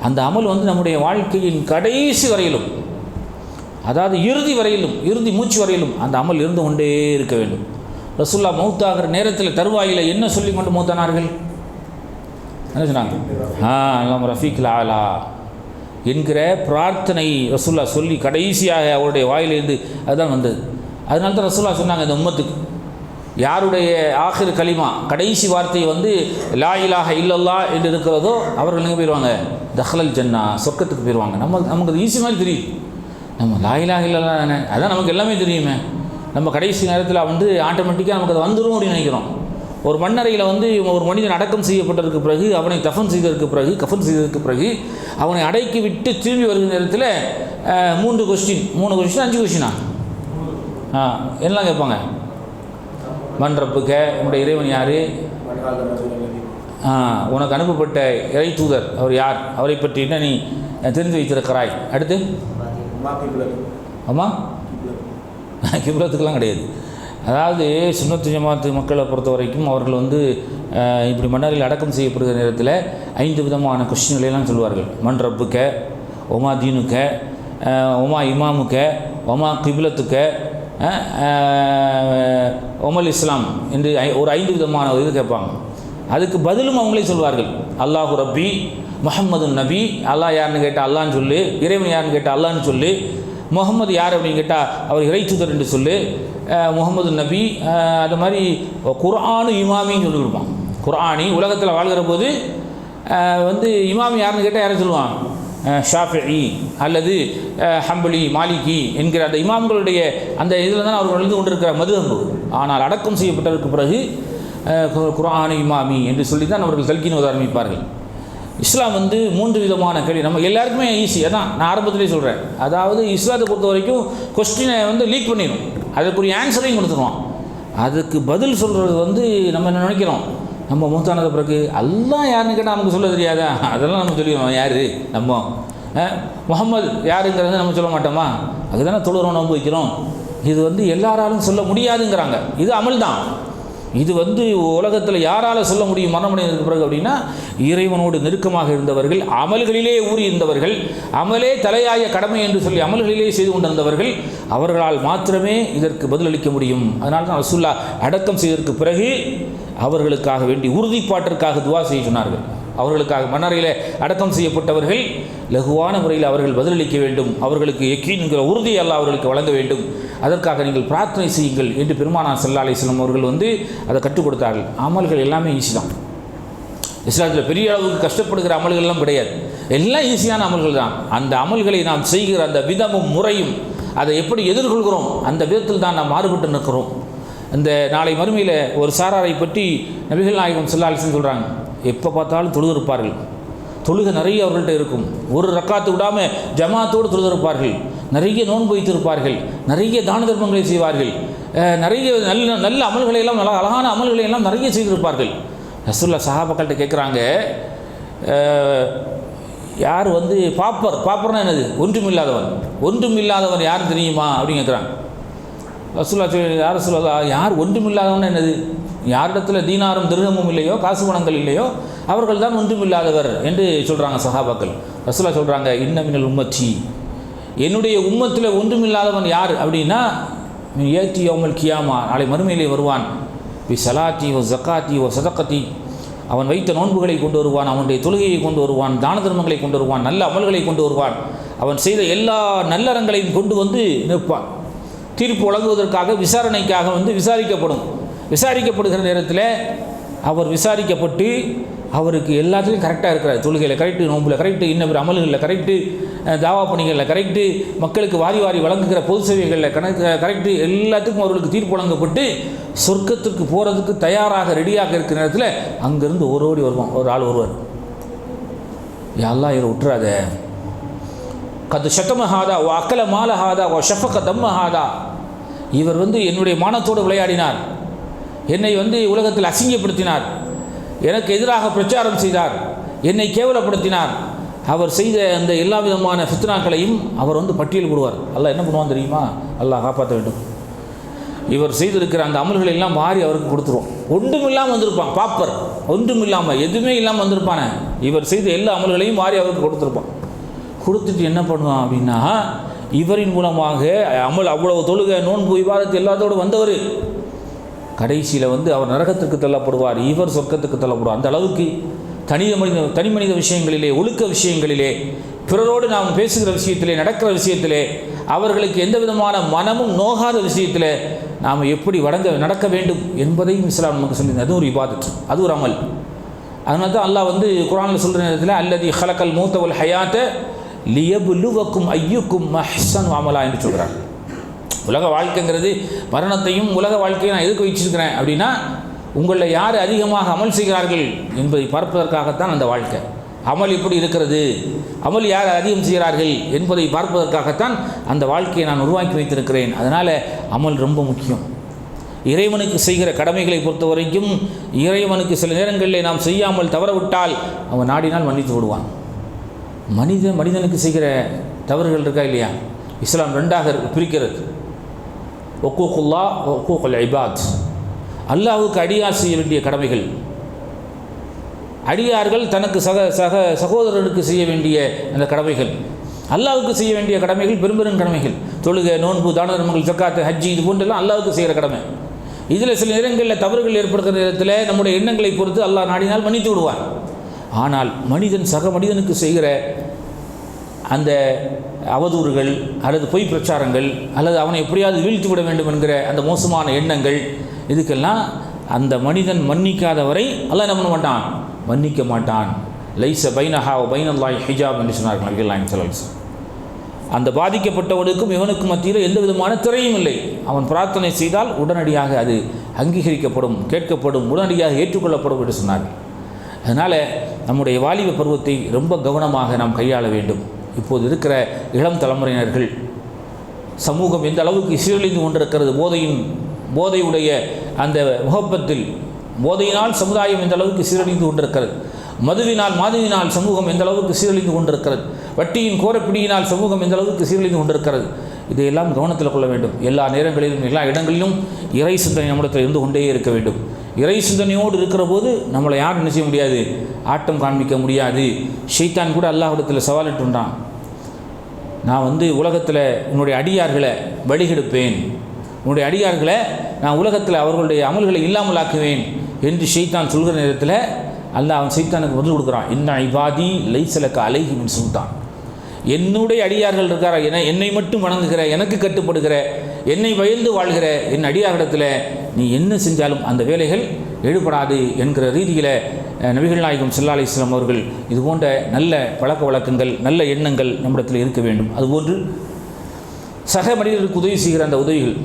அந்த அமல் வந்து நம்முடைய வாழ்க்கையின் கடைசி வரையிலும், அதாவது இறுதி வரையிலும், இறுதி மூச்சு வரையிலும் அந்த அமல் இருந்து கொண்டே இருக்க வேண்டும். ரசூலுல்லாஹ் மௌத்தாகிற நேரத்தில் தருவாயில் என்ன சொல்லி கொண்டு மௌத்தானார்கள்? என்ன சொன்னாங்க? அல்லாஹ் ரஃபீக் ஆலா என்கிற பிரார்த்தனை ரசூலுல்லாஹ் சொல்லி கடைசியாக அவருடைய வாயிலிருந்து அதுதான் வந்தது. அதனால தான் ரசூலுல்லாஹ் சொன்னாங்க, இந்த உம்மத்துக்கு யாருடைய ஆகிர் கலிமா கடைசி வார்த்தை வந்து லா இலாஹ இல்லல்லாஹ் என்று இருக்கிறதோ அவர்கள் எங்கே போயிடுவாங்க? தஹ்லல் ஜன்னா, சொர்க்கத்துக்கு போயிடுவாங்க. நமக்கு அது ஈஸி மாதிரி தெரியுது. நம்ம லா இலாஹ இல்லல்லாஹ் தானே, அதான் நமக்கு எல்லாமே தெரியுமே. நம்ம கடைசி நேரத்தில் வந்து ஆட்டோமேட்டிக்காக நமக்கு அது வந்துடும் அப்படின்னு நினைக்கிறோம். ஒரு மண்ணறையில் வந்து ஒரு மனிதன் அடக்கம் செய்யப்பட்டதற்கு பிறகு, அவனை கஃன் செய்ததற்கு பிறகு அவனை அடக்கி விட்டு திரும்பி வருகிற நேரத்தில் 3 கொஸ்டின் 5 கொஸ்டினா எல்லாம் கேட்பாங்க. மன் ரப்புக்க, உன்னுடைய இறைவன் யார்? உனக்கு அனுப்பப்பட்ட இறை தூதர் அவர் யார்? அவரை பற்றி என்ன நீ தெரிந்து வைத்திருக்கிறாய்? அடுத்து ஆமாம், கிப்லத்துக்கெல்லாம் கிடையாது. அதாவது சுன்னத்து ஜமாத்து மக்களை பொறுத்த வரைக்கும் அவர்கள் வந்து இப்படி மன்னரில் அடக்கம் செய்யப்படுகிற நேரத்தில் 5 விதமான கொஸ்டின்களெல்லாம் சொல்லுவார்கள். மன் ரப்புக்க, ஒமா தீனுக்க, ஒமா இமாமுக்க, ஒமா கிப்லத்துக்க, ஒமல் இஸ்லாம் என்று ஒரு 5 விதமான இது கேட்பாங்க. அதுக்கு பதிலும் அவங்களே சொல்வார்கள். அல்லாஹு ரப்பி, முஹம்மது நபி, அல்லாஹ் யாருன்னு கேட்டால் அல்லான்னு சொல்லு, இறைவன் யாருன்னு கேட்டால் அல்லான்னு சொல்லு, முகமது யார் அப்படின்னு கேட்டால் அவர் இறை தூதர் என்று சொல்லு, முகமது நபி, அது மாதிரி குர்ஆனு இமாமின்னு சொல்லி கொடுப்பான். குர்ஆனி உலகத்தில் வாழ்கிற போது வந்து இமாமி யாருன்னு கேட்டால் யாரை சொல்லுவான்? ஷாஃபிஈ அல்லது ஹம்பலி, மாலிகி என்கிற அந்த இமாம்களுடைய அந்த இதில் தான் அவர்கள் எழுந்து கொண்டிருக்கிற மதுஹப். ஆனால் அடக்கம் செய்யப்பட்டதற்கு பிறகு குர்ஆன் இமாமி என்று சொல்லி தான் அவர்கள் தல்கீன் ஆரம்பிப்பார்கள். இஸ்லாம் வந்து 3 விதமான கேள்வி நம்ம எல்லாருக்குமே ஈஸி. அதான் நான் ஆரம்பத்திலே சொல்கிறேன். அதாவது இஸ்லாத்தை பொறுத்த வரைக்கும் கொஸ்டினை வந்து லீக் பண்ணிடும், அதுக்குரிய ஆன்சரையும் கொடுத்துருவான். அதுக்கு பதில் சொல்கிறது வந்து நம்ம என்ன நினைக்கிறோம், நம்ம மூத்தானது பிறகு அல்லாஹ் யாருன்னு கேட்டால் நமக்கு சொல்ல தெரியாதா? அதெல்லாம் நம்ம சொல்லிடுவோம். யார் நம்ம முகம்மது யாருங்கிறத நம்ம சொல்ல மாட்டோமா? அதுதானே தொழுகிறோம், நோன்பு வைக்கிறோம். இது வந்து எல்லாராலும் சொல்ல முடியாதுங்கிறாங்க. இது அமல் தான். இது வந்து உலகத்தில் யாரால் சொல்ல முடியும் மரணமடைந்ததுக்கு பிறகு அப்படின்னா, இறைவனோடு நெருக்கமாக இருந்தவர்கள், அமல்களிலே ஊறி இருந்தவர்கள், அமலே தலையாய கடமை என்று சொல்லி அமல்களிலே செய்து கொண்டிருந்தவர்கள், அவர்களால் மாத்திரமே இதற்கு பதிலளிக்க முடியும். அதனால தான் ரசூலுல்லாஹ் அடக்கம் செய்ததற்கு பிறகு அவர்களுக்காக வேண்டி உறுதிப்பாட்டிற்காக துவா செய்ய சொன்னார்கள். அவர்களுக்காக மன்னரையில் அடக்கம் செய்யப்பட்டவர்கள் லகுவான முறையில் அவர்கள் பதிலளிக்க வேண்டும், அவர்களுக்கு யக்கீன் என்கிற உறுதியை அல்லாஹ் அவர்களுக்கு வழங்க வேண்டும், அதற்காக நீங்கள் பிரார்த்தனை செய்யுங்கள் என்று பெருமானார் ஸல்லல்லாஹு அலைஹி வஸல்லம் அவர்கள் வந்து அதை கற்றுக் கொடுத்தார்கள். அமல்கள் எல்லாமே ஈஸி தான். இஸ்லாத்தில் பெரிய அளவுக்கு கஷ்டப்படுகிற அமல்கள்லாம் கிடையாது, எல்லாம் ஈஸியான அமல்கள் தான். அந்த அமல்களை நாம் செய்கிற அந்த விதமும் முறையும், அதை எப்படி எதிர்கொள்கிறோம், அந்த விதத்தில் தான் நாம் மாறுபட்டு நிற்கிறோம். இந்த நாளை மறுமையில் ஒரு சாராரை பற்றி நபிகள் நாயகம் ஸல்லல்லாஹு அலைஹி வஸல்லம் சொல்கிறாங்க, எப்போ பார்த்தாலும் தொழுதிருப்பார்கள், தொழுகை நிறைய அவர்கள்ட்ட இருக்கும், ஒரு ரக்காத்து விடாமல் ஜமாத்தோடு தொழுதிருப்பார்கள், நிறைய நோன்பு வைத்திருப்பார்கள், நிறைய தான தர்மங்களை செய்வார்கள், நிறைய நல்ல நல்ல அமல்களை எல்லாம், நல்ல அழகான அமல்களை எல்லாம் நிறைய செய்திருப்பார்கள். ரசூலுல்லாஹ் சஹாபாக்கள்கிட்ட கேட்குறாங்க, யார் வந்து பாப்பர்னா என்னது? ஒன்றுமில்லாதவன் யார் தெரியுமா அப்படின்னு கேட்குறாங்க. ரசூலுல்லாஹ் யார் ரசூலுல்லாஹ், யார் ஒன்றுமில்லாதவன் என்னது? யாரிடத்தில் தீனாரும் திர்ஹமும் இல்லையோ, காசு பணங்கள் இல்லையோ, அவர்கள் தான் ஒன்றுமில்லாதவர் என்று சொல்கிறாங்க சஹாபாக்கள். ரசூலுல்லாஹ் சொல்கிறாங்க, இன்ன மினல் உம்மத்தி, என்னுடைய உம்மத்தில் ஒன்றுமில்லாதவன் யார் அப்படின்னா, ஏத்தி யௌமல் கியாமா, நாளை மறுமையிலே வருவான், பி சலாத்தி ஓ ஜக்காத்தி ஓ சதக்கத்தி, அவன் வைத்த நோன்புகளை கொண்டு வருவான், அவனுடைய தொழுகையை கொண்டு வருவான், தான தர்மங்களை கொண்டு வருவான், நல்ல அமல்களை கொண்டு வருவான், அவன் செய்த எல்லா நல்லறங்களையும் கொண்டு வந்து நிற்பான். தீர்ப்பு வழங்குவதற்காக விசாரணைக்காக வந்து விசாரிக்கப்படுகிற நேரத்தில் அவர் விசாரிக்கப்பட்டு அவருக்கு எல்லாத்துலேயும் கரெக்டாக இருக்கிறார். தொழுகையில் கரெக்டு, நோம்பில் கரெக்டு, இன்னொரு அமல்களில் கரெக்டு, தாவா பணிகளில் கரெக்டு, மக்களுக்கு வாரி வழங்குகிற பொது சேவைகளில் கரெக்டு, எல்லாத்துக்கும் அவர்களுக்கு தீர்ப்பு வழங்கப்பட்டு சொர்க்கத்திற்கு போகிறதுக்கு தயாராக ரெடியாக இருக்கிற நேரத்தில் அங்கேருந்து ஓடி வருவான், ஒரு ஆள் வருவார். யாரெல்லாம் இதை விட்டுறாத, கது ஷட்டமஹாதா ஓ அக்கல மாலஹாதா ஓ ஷஃபக தம்மஹாதா, இவர் வந்து என்னுடைய மானத்தோடு விளையாடினார், என்னை வந்து உலகத்தில் அசிங்கப்படுத்தினார், எனக்கு எதிராக பிரச்சாரம் செய்தார், என்னை கேவலப்படுத்தினார், அவர் செய்த அந்த எல்லா விதமான ஃபித்னாக்களையும் அவர் வந்து பட்டியல் போடுவார். அல்லாஹ் என்ன பண்ணுவான் தெரியுமா? அல்லாஹ் காப்பாற்ற வேண்டும். இவர் செய்திருக்கிற அந்த அமல்களை எல்லாம் மாறி அவருக்கு கொடுத்துருவோம். ஒன்றும் இல்லாமல் வந்திருப்பான், பாப்பர், ஒன்றும் இல்லாமல் எதுவுமே இல்லாமல் வந்திருப்பானே, இவர் செய்த எல்லா அமல்களையும் மாறி அவருக்கு கொடுத்துருப்பான். கொடுத்துட்டு என்ன பண்ணுவான் அப்படின்னா, இவரின் மூலமாக அமல் அவ்வளவு தொழுகை, நோன்பு, விவாதத்து எல்லாத்தோடு வந்தவர் கடைசியில் வந்து அவர் நரகத்திற்கு தள்ளப்படுவார், இவர் சொர்க்கத்துக்கு தள்ளப்படுவார். அந்த அளவுக்கு தனி மனித விஷயங்களிலே, ஒழுக்க விஷயங்களிலே, பிறரோடு நாம் பேசுகிற விஷயத்திலே, நடக்கிற விஷயத்திலே, அவர்களுக்கு எந்த விதமான மனமும் நோகாத விஷயத்தில் நாம் எப்படி நடக்க வேண்டும் என்பதையும் இஸ்லாம் நமக்கு சொல்லி, அது ஒரு இபாதத், அது ஒரு அமல். அதனால தான் அல்லாஹ் வந்து குர்ஆனில் சொல்கிற நேரத்தில் அல்லதி ஹலக்கல் மௌத்த வல் ஹயாத்த லியப்லுவக்கும் ஐயுக்கும் அஹ்ஸனு அமலா என்று சொல்கிறார். உலக வாழ்க்கைங்கிறது, மரணத்தையும் உலக வாழ்க்கையை நான் எதுக்கு வச்சிருக்கிறேன் அப்படின்னா, உங்களில் யார் அதிகமாக அமல் செய்கிறார்கள் என்பதை பார்ப்பதற்காகத்தான் அந்த வாழ்க்கை. அமல் எப்படி இருக்கிறது, அமல் யார் அதிகம் செய்கிறார்கள் என்பதை பார்ப்பதற்காகத்தான் அந்த வாழ்க்கையை நான் உருவாக்கி வைத்திருக்கிறேன். அதனால் அமல் ரொம்ப முக்கியம். இறைவனுக்கு செய்கிற கடமைகளை பொறுத்த வரைக்கும், இறைவனுக்கு சில நேரங்களில் நாம் செய்யாமல் தவறவிட்டால் அவன் நாடினால் மன்னித்து விடுவான். மனிதனுக்கு செய்கிற தவறுகள் இருக்கா இல்லையா, இஸ்லாம் ரெண்டாக பிரிக்கிறது. ஒக்கூக்குல்லா, ஒக்கூக்குல் இபாத். அல்லாஹ்வுக்கு அடியார் செய்ய வேண்டிய கடமைகள், அடியார்கள் தனக்கு சகோதரருக்கு செய்ய வேண்டிய அந்த கடமைகள், அல்லாஹ்வுக்கு செய்ய வேண்டிய கடமைகள், பெரும் கடமைகள், தொழுகை, நோன்பு, தான தர்மங்கள், ஜக்காத்து, ஹஜ்ஜி, இது போன்றெல்லாம் அல்லாஹ்வுக்கு செய்கிற கடமை. இதில் சில நேரங்களில் தவறுகள் ஏற்படுகிற நேரத்தில் நம்முடைய எண்ணங்களை பொறுத்து அல்லாஹ் நாடினால் மன்னித்து விடுவார். ஆனால் சக மனிதனுக்கு செய்கிற அந்த அவதூறுகள் அல்லது பொய் பிரச்சாரங்கள் அல்லது அவனை எப்படியாவது வீழ்த்தி விட வேண்டும் என்கிற அந்த மோசமான எண்ணங்கள், இதுக்கெல்லாம் அந்த மனிதன் மன்னிக்காத வரை அல்லாஹ் என்ன பண்ண மாட்டான், மன்னிக்க மாட்டான். லைஸ பைனஹா பைனல்லாஹி ஹிஜாப் என்று சொன்னார்கள் நபிகள் நாயகம் ஸல்லல்லாஹு அலைஹி வஸல்லம். அந்த பாதிக்கப்பட்டவனுக்கும் இவனுக்கும் மத்தியில் எந்த விதமான திரையும் இல்லை. அவன் பிரார்த்தனை செய்தால் உடனடியாக அது அங்கீகரிக்கப்படும், கேட்கப்படும், உடனடியாக ஏற்றுக்கொள்ளப்படும் என்று சொன்னார்கள். அதனால் நம்முடைய வாலிப பருவத்தை ரொம்ப கவனமாக நாம் கையாள வேண்டும். இப்போது இருக்கிற இளம் தலைமுறையினர்கள் சமூகம் எந்த அளவுக்கு சீரழிந்து கொண்டிருக்கிறது, போதையுடைய அந்த முகப்பத்தில், போதையினால் சமுதாயம் எந்த அளவுக்கு சீரழிந்து கொண்டிருக்கிறது, மாதுவினால் சமூகம் எந்த அளவுக்கு சீரழிந்து கொண்டிருக்கிறது, வட்டியின் கோரப்பிடியினால் சமூகம் எந்த அளவுக்கு சீரழிந்து கொண்டிருக்கிறது, இதையெல்லாம் கவனத்தில் கொள்ள வேண்டும். எல்லா நேரங்களிலும் எல்லா இடங்களிலும் இறை சிந்தனை நம்மிடத்தில் இருந்து கொண்டே இருக்க வேண்டும். இறை சிந்தனையோடு இருக்கிற போது நம்மளை யாரும் என்ன செய்ய முடியாது, ஆட்டம் காண்பிக்க முடியாது. ஷைத்தான் கூட அல்லாஹ்விடத்தில் சவாலிட்டுன்றான், நான் உலகத்தில் உன்னுடைய அடியார்களை வழிகெடுப்பேன், உன்னுடைய அடியார்களை நான் உலகத்தில் அவர்களுடைய அமல்களை இல்லாமலாக்குவேன் என்று ஷைத்தான் சொல்கிற நேரத்தில் அல்லாஹ் அவன் ஷைத்தானுக்கு பதில் கொடுக்குறான். இன்ன இபாதி லைஸலக அலைஹி மின் சுல்தான். என்னுடைய அடியார்கள் இருக்கார, என்னை மட்டும் வணங்குகிற, எனக்கு கட்டுப்படுகிற, என்னை பயந்து வாழ்கிற என் அடியாரிடத்தில் நீ என்ன செஞ்சாலும் அந்த வேலைகள் எழுபடாது என்கிற ரீதியில் நபிகள் நாயகம் ஸல்லல்லாஹு அலைஹி வஸல்லம் அவர்கள் இது போன்ற நல்ல பழக்க வழக்கங்கள், நல்ல எண்ணங்கள் நம்மிடத்தில் இருக்க வேண்டும். அதுபோன்று சக மனிதர்களுக்கு உதவி செய்கிற அந்த உதவிகள்.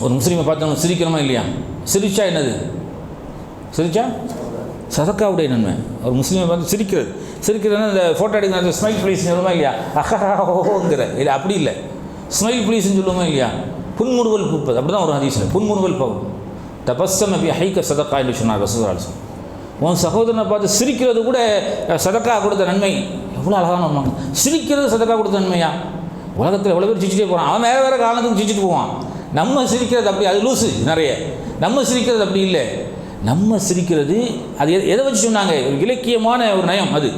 ஒரு முஸ்லீமை பார்த்தவங்க சிரிக்கிறோமா இல்லையா? சிரிச்சா என்னது? சிரிச்சா சதக்காவுடைய நன்மை. ஒரு முஸ்லீமை பார்த்து சிரிக்கிறதுனா இந்த ஃபோட்டோ எடுக்கிற அந்த ஸ்மைல் ப்ளீஸ் சொல்லுமா இல்லையா? அஹோங்கிற இல்லை, அப்படி இல்லை, ஸ்மைல் ப்ளீஸ்ன்னு சொல்லுவோமா இல்லையா? புன்முறுவல் பூப்பது, அப்படி தான் ஒரு ஹதீஸில் புன்முறுவல் போகும். தபஸ்ஸம் நபி ஹைக்க சதக்கா என்று சொன்னார் ரசூலுல்லாஹி அலைஹி வஸல்லம். உன் சகோதரனை பார்த்து சிரிக்கிறது கூட சதக்கா கொடுத்த நன்மை. எவ்வளோ அழகான நன்மை! சிரிக்கிறது சதக்கா கொடுத்த நன்மையா? உலகத்தில் எவ்வளோ பேர் சிரிச்சிட்டே போகிறான், அவன் வேறு காரணத்துக்கு சிரிச்சிட்டு போவான். நம்ம சிரிக்கிறது அப்படி, அது லூஸு நிறைய. நம்ம சிரிக்கிறது அப்படி இல்லை. நம்ம சிரிக்கிறது அது எதை வச்சு சொன்னாங்க? ஒரு இலக்கியமான ஒரு நயம் அது.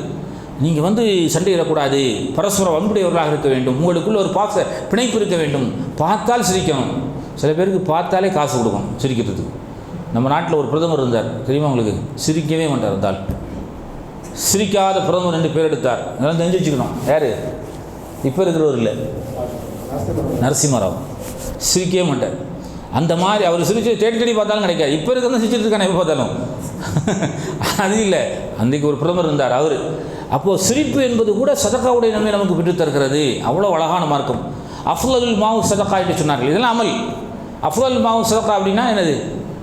நீங்கள் சண்டையிடக்கூடாது, பரஸ்பர வன்புடையவர்களாக இருக்க வேண்டும், உங்களுக்குள்ள ஒரு பாச பிணைப்பு இருக்க வேண்டும், பார்த்தால் சிரிக்கணும். சில பேருக்கு பார்த்தாலே காசு கொடுக்கணும் சிரிக்கிறதுக்கு. நம்ம நாட்டில் ஒரு பிரதமர் இருந்தார், தெரியுமா உங்களுக்கு? சிரிக்கவே மாட்டார். இருந்தால் சிரிக்காத பிரதமர் 2 பேர் எடுத்தார். அதெல்லாம் தெரிஞ்சு வச்சுக்கணும். யார்? இப்போ இருக்கிறவர் இல்லை, நரசிம்மராவ். சிரிக்கவே மாட்டார். அந்த மாதிரி அவர் சிரிச்சு தேடி பார்த்தாலும் கிடைக்காது. இப்போ இருக்கிறது சிரிச்சிட்டு இருக்கானே எப்போ பார்த்தாலும். அது இல்லை, அன்றைக்கு ஒரு பிரதமர் இருந்தார் அவர். அப்போது சிரிப்பு என்பது கூட சதக்காவுடைய நன்மை நமக்கு பெற்றுத்தருகிறது. அவ்வளோ அழகான மார்க்கம். அஃலலுல் மாவு சதக்கா என்று சொன்னார்கள். இதெல்லாம் அமல். அஃலலுல் மாவு சதக்கா அப்படின்னா என்னது?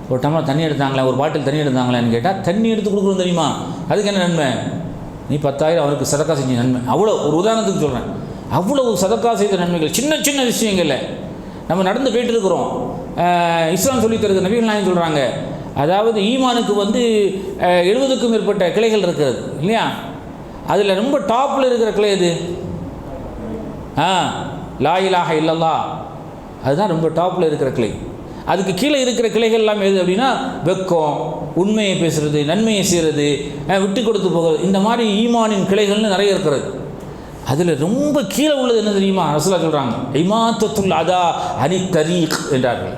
ஒரு டம்ளர் தண்ணி எடுத்தாங்களே, ஒரு பாட்டில் தண்ணி எடுத்தாங்களான்னு கேட்டால் தண்ணி எடுத்து கொடுக்குறோம் தெரியுமா? அதுக்கு என்ன நன்மை? நீ 10,000 அவருக்கு சதக்கா செஞ்ச நன்மை. அவ்வளோ, ஒரு உதாரணத்துக்கு சொல்கிறேன், அவ்வளவு சதக்கா செய்த நன்மைகள். சின்ன சின்ன விஷயங்களில் நம்ம நடந்து போய்ட்டு இருக்கிறோம். இஸ்லாம் சொல்லி தருகிற நபிகள் நாயகம் சொல்கிறாங்க, அதாவது ஈமானுக்கு 70க்கும் மேற்பட்ட கிளைகள் இருக்கிறது இல்லையா? அதில் ரொம்ப டாப்பில் இருக்கிற கிளை எது? லா இலாஹ இல்லல்லாஹ். அதுதான் ரொம்ப டாப்பில் இருக்கிற கிளை. அதுக்கு கீழே இருக்கிற கிளைகள் எல்லாம் எது அப்படின்னா வெக்கம், உண்மையை பேசுகிறது, நன்மையை செய்கிறது, விட்டு கொடுத்து போகிறது, இந்த மாதிரி ஈமானின் கிளைகள்னு நிறைய இருக்கிறது. அதில் ரொம்ப கீழே உள்ளது என்ன தெரியுமா? ரசூலுல்லாஹ் சொல்கிறாங்க, இமாத்தத்துல் அதா அனி தரீக் என்றார்கள்.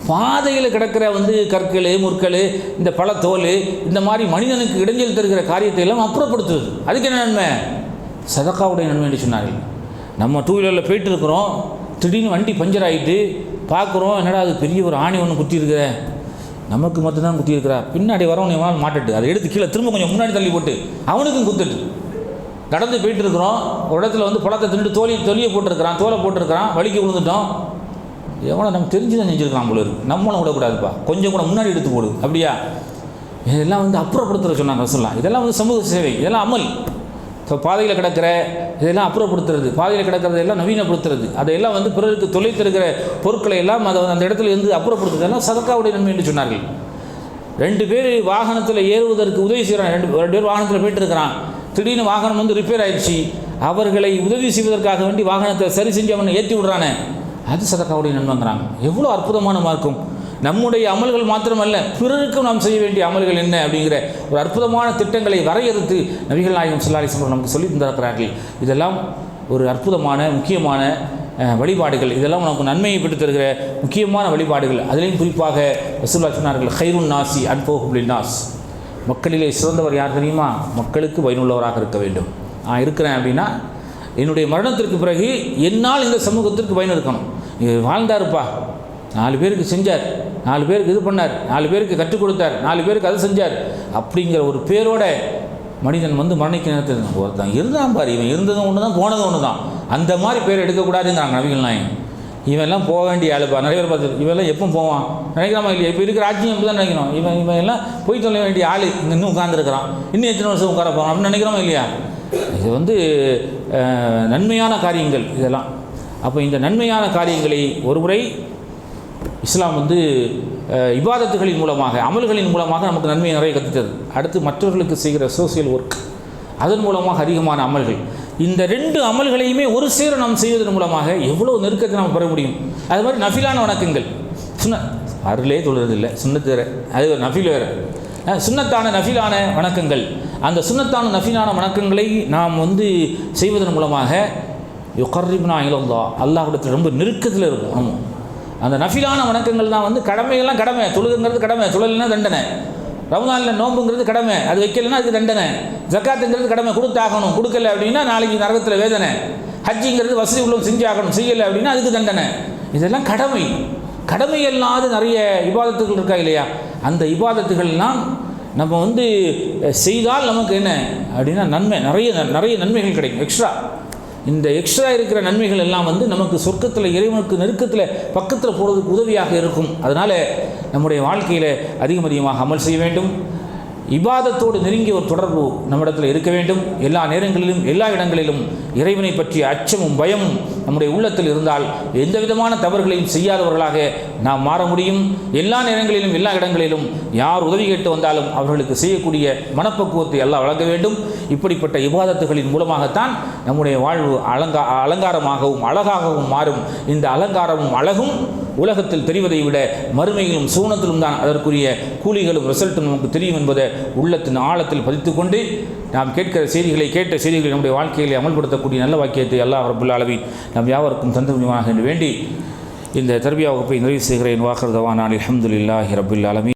பாதையில் கிடக்கிற கற்கள், முற்கள், இந்த பழத்தோல், இந்த மாதிரி மனிதனுக்கு இடைஞ்சல் தருகிற காரியத்தை எல்லாம் அப்புறப்படுத்துவது. அதுக்கு என்ன நன்மை? சதக்காவுடைய நன்மை என்று சொன்னார்கள். நம்ம 2 வீலரில் போயிட்டு இருக்கிறோம், திடீர்னு வண்டி பஞ்சர் ஆகிட்டு பார்க்குறோம், என்னடா அது பெரிய ஒரு ஆணி ஒன்று குத்திருக்கிற, நமக்கு மட்டும்தான் குத்திருக்கிறா, பின்னாடி வரவன் எவனால் மாட்டட்டு அதை எடுத்து கீழே திரும்ப கொஞ்சம் முன்னாடி தள்ளி போட்டு அவனுக்கும் குத்துட்டு நடந்து போயிட்டு இருக்கிறோம். ஒரு இடத்துல பழத்தை தின்னுட்டு தொலியை போட்டிருக்கிறான், தோலை போட்டிருக்கிறான், வலிக்கு விழுந்துட்டோம். எவனை நம்ம தெரிஞ்சு தான் செஞ்சுருக்கலாம் போல இருக்கு, நம்மளும் விடக்கூடாதுப்பா, கொஞ்சம் கூட முன்னாடி எடுத்து போடு. அப்படியா? இதெல்லாம் அப்புறப்படுத்துகிற சொன்னாங்க ரசூலுல்லாஹ். இதெல்லாம் சமூக சேவை, இதெல்லாம் அமல். ஸோ பாதையில் கிடக்கிற இதெல்லாம் அப்புறப்படுத்துறது, பாதையில் கிடக்கிறது எல்லாம் நவீனப்படுத்துறது, அதையெல்லாம் பிறருக்கு தொலைத்திருக்கிற பொருட்களை எல்லாம் அதை அந்த இடத்துல அப்புறப்படுத்துறதெல்லாம் சதக்காவுடைய நன்மை என்று சொன்னார்கள். 2 பேர் வாகனத்தில் ஏறுவதற்கு உதவி செய்கிறான். 2 பேர் வாகனத்தில் போயிட்டு இருக்கிறான். திடீர்னு வாகனம் ரிப்பேர் ஆயிடுச்சு. அவர்களை உதவி செய்வதற்காக வேண்டி வாகனத்தை சரி செஞ்சு அவனை ஏற்றி விடுறானே, அது சதக்காவுடைய நன்மைங்கிறாங்க. எவ்வளோ அற்புதமான மார்க்கம்! நம்முடைய அமல்கள் மாத்திரமல்ல, பிறருக்கும் நாம் செய்ய வேண்டிய அமல்கள் என்ன அப்படிங்கிற ஒரு அற்புதமான திட்டங்களை வரையறுத்து நபிகள் நாயகம் ஸல்லல்லாஹு அலைஹி வஸல்லம் நமக்கு சொல்லி தந்திருக்கிறார்கள். இதெல்லாம் ஒரு அற்புதமான முக்கியமான வழிபாடுகள். இதெல்லாம் நமக்கு நன்மையை பெற்று தருகிற முக்கியமான வழிபாடுகள். அதிலையும் குறிப்பாக ரசூலுல்லாஹ் சொன்னார்கள், கைருன் நாசி அன்ஃபுஹும் லின்னாஸ். மக்களிலே சிறந்தவர் யார் தெரியுமா? மக்களுக்கு பயனுள்ளவராக இருக்க வேண்டும். நான் இருக்கிறேன் அப்படின்னா என்னுடைய மரணத்திற்கு பிறகு என்னால் இந்த சமூகத்திற்கு பயன் இருக்கணும். வாழ்ந்தாருப்பா, 4 பேருக்கு செஞ்சார், 4 பேருக்கு இது பண்ணார், 4 பேருக்கு கற்றுக் கொடுத்தார், 4 பேருக்கு அது செஞ்சார் அப்படிங்கிற ஒரு பேரோட மனிதன் வந்து மரணிக்க நேரத்தில் ஒருத்தன் இருந்தான் பாரு, இவன் இருந்ததும் ஒன்று தான் போனதும் ஒன்று தான், அந்த மாதிரி பேர் எடுக்கக்கூடாதுங்கிறாங்க நபிகள் நாயகம். இவெல்லாம் போக வேண்டிய ஆளுப்பா. நிறைய பேர் பார்த்து இவெல்லாம் எப்போ போவான் நினைக்கிறாமா இல்லையா? இப்போ இருக்கிற ஆட்சியும் அப்படி தான் நினைக்கணும். இவன் எல்லாம் போய் சொல்ல வேண்டிய ஆள் இங்கே இன்னும் உட்காந்துருக்கிறான், இன்னும் எத்தனை வருஷம் உட்கார போகிறான் அப்படின்னு நினைக்கிறோமா இல்லையா? இது வந்து நன்மையான காரியங்கள் இதெல்லாம். அப்போ இந்த நன்மையான காரியங்களை ஒருமுறை இஸ்லாம் வந்து இபாதத்துகளின் மூலமாக, அமல்களின் மூலமாக நமக்கு நன்மையை நிறைய கற்றுத்தது. அடுத்து மற்றவர்களுக்கு செய்கிற சோசியல் ஒர்க், அதன் மூலமாக அதிகமான அமல்கள். இந்த 2 அமல்களையுமே ஒரு சேர நாம் செய்வதன் மூலமாக எவ்வளோ நெருக்கத்தை நாம் பெற முடியும். அது மாதிரி நஃபிலான வணக்கங்கள், அருளே தொழுறதில்லை, சுன்னத்து வேறு, அது ஒரு நஃபில் வேறு. சுன்னத்தான நஃபிலான வணக்கங்கள், அந்த சுன்னத்தான நஃபிலான வணக்கங்களை நாம் வந்து செய்வதன் மூலமாக யுகர்ரிப்னா இலல்லாஹ், அல்லாஹ்விடத்தில் ரொம்ப நெருக்கத்தில் இருக்கும். நம்ம அந்த நஃபிலான வணக்கங்கள் தான் வந்து கடமைகள்லாம் கடமை, தொழுகுங்கிறது கடமை, தொழலைன்னா தண்டனை. ரமதானில் நோம்புங்கிறது கடமை, அது வைக்கலைன்னா அதுக்கு தண்டனை. ஜக்காத்துங்கிறது கடமை, கொடுத்தாகணும், கொடுக்கல அப்படின்னா நாளைக்கு நரகத்தில் வேதனை. ஹஜ்ஜிங்கிறது வசதி உள்ளவங்க செஞ்சாகணும், செய்யலை அப்படின்னா அதுக்கு தண்டனை. இதெல்லாம் கடமை. கடமை அல்லாத நிறைய இபாதத்துகள் இருக்கா இல்லையா? அந்த இபாதத்துகள்லாம் நம்ம வந்து செய்தால் நமக்கு என்ன அப்படின்னா நன்மை, நிறைய நன்மைகள் கிடைக்கும். எக்ஸ்ட்ரா இந்த எக்ஸ்ட்ரா இருக்கிற நன்மைகள் எல்லாம் வந்து நமக்கு சொர்க்கத்தில் இறைவனுக்கு நெருக்கத்தில் பக்கத்தில் போகிறதுக்கு உதவியாக இருக்கும். அதனால் நம்முடைய வாழ்க்கையில் அதிகமாக அமல் செய்ய வேண்டும். இபாதத்தோடு நெருங்கிய ஒரு தொடர்பு நம்மிடத்தில் இருக்க வேண்டும். எல்லா நேரங்களிலும் எல்லா இடங்களிலும் இறைவனை பற்றிய அச்சமும் பயமும் நம்முடைய உள்ளத்தில் இருந்தால் எந்த விதமான தவறுகளையும் செய்யாதவர்களாக நாம் மாற முடியும். எல்லா நேரங்களிலும் எல்லா இடங்களிலும் யார் உதவி கேட்டு வந்தாலும் அவர்களுக்கு செய்யக்கூடிய மனப்பக்குவத்தை எல்லாம் வழங்க வேண்டும். இப்படிப்பட்ட இபாதத்துகளின் மூலமாகத்தான் நம்முடைய வாழ்வு அலங்காரமாகவும் அழகாகவும் மாறும். இந்த அலங்காரமும் அழகும் உலகத்தில் தெரிவதை விட மறுமையிலும் சூனத்திலும் தான் அதற்குரிய கூலிகளும் ரிசல்ட்டும் நமக்கு தெரியும் என்பதை உள்ளத்தின் ஆழத்தில் பதித்துக்கொண்டு நாம் கேட்கிற செய்திகளை, கேட்ட செய்திகளை நம்முடைய வாழ்க்கையில் அமல்படுத்தக்கூடிய நல்ல வாக்கியத்தை அல்லாஹ் ரப்புல் ஆலமீன் நம் யாவருக்கும் தந்த முடியுமாக என்று வேண்டி இந்த தர்பியா வகுப்பை நிறைவு செய்கிறேன். வாஹிர் தவானா அல்ஹம்துலில்லாஹி ரப்பில் ஆலமீன்.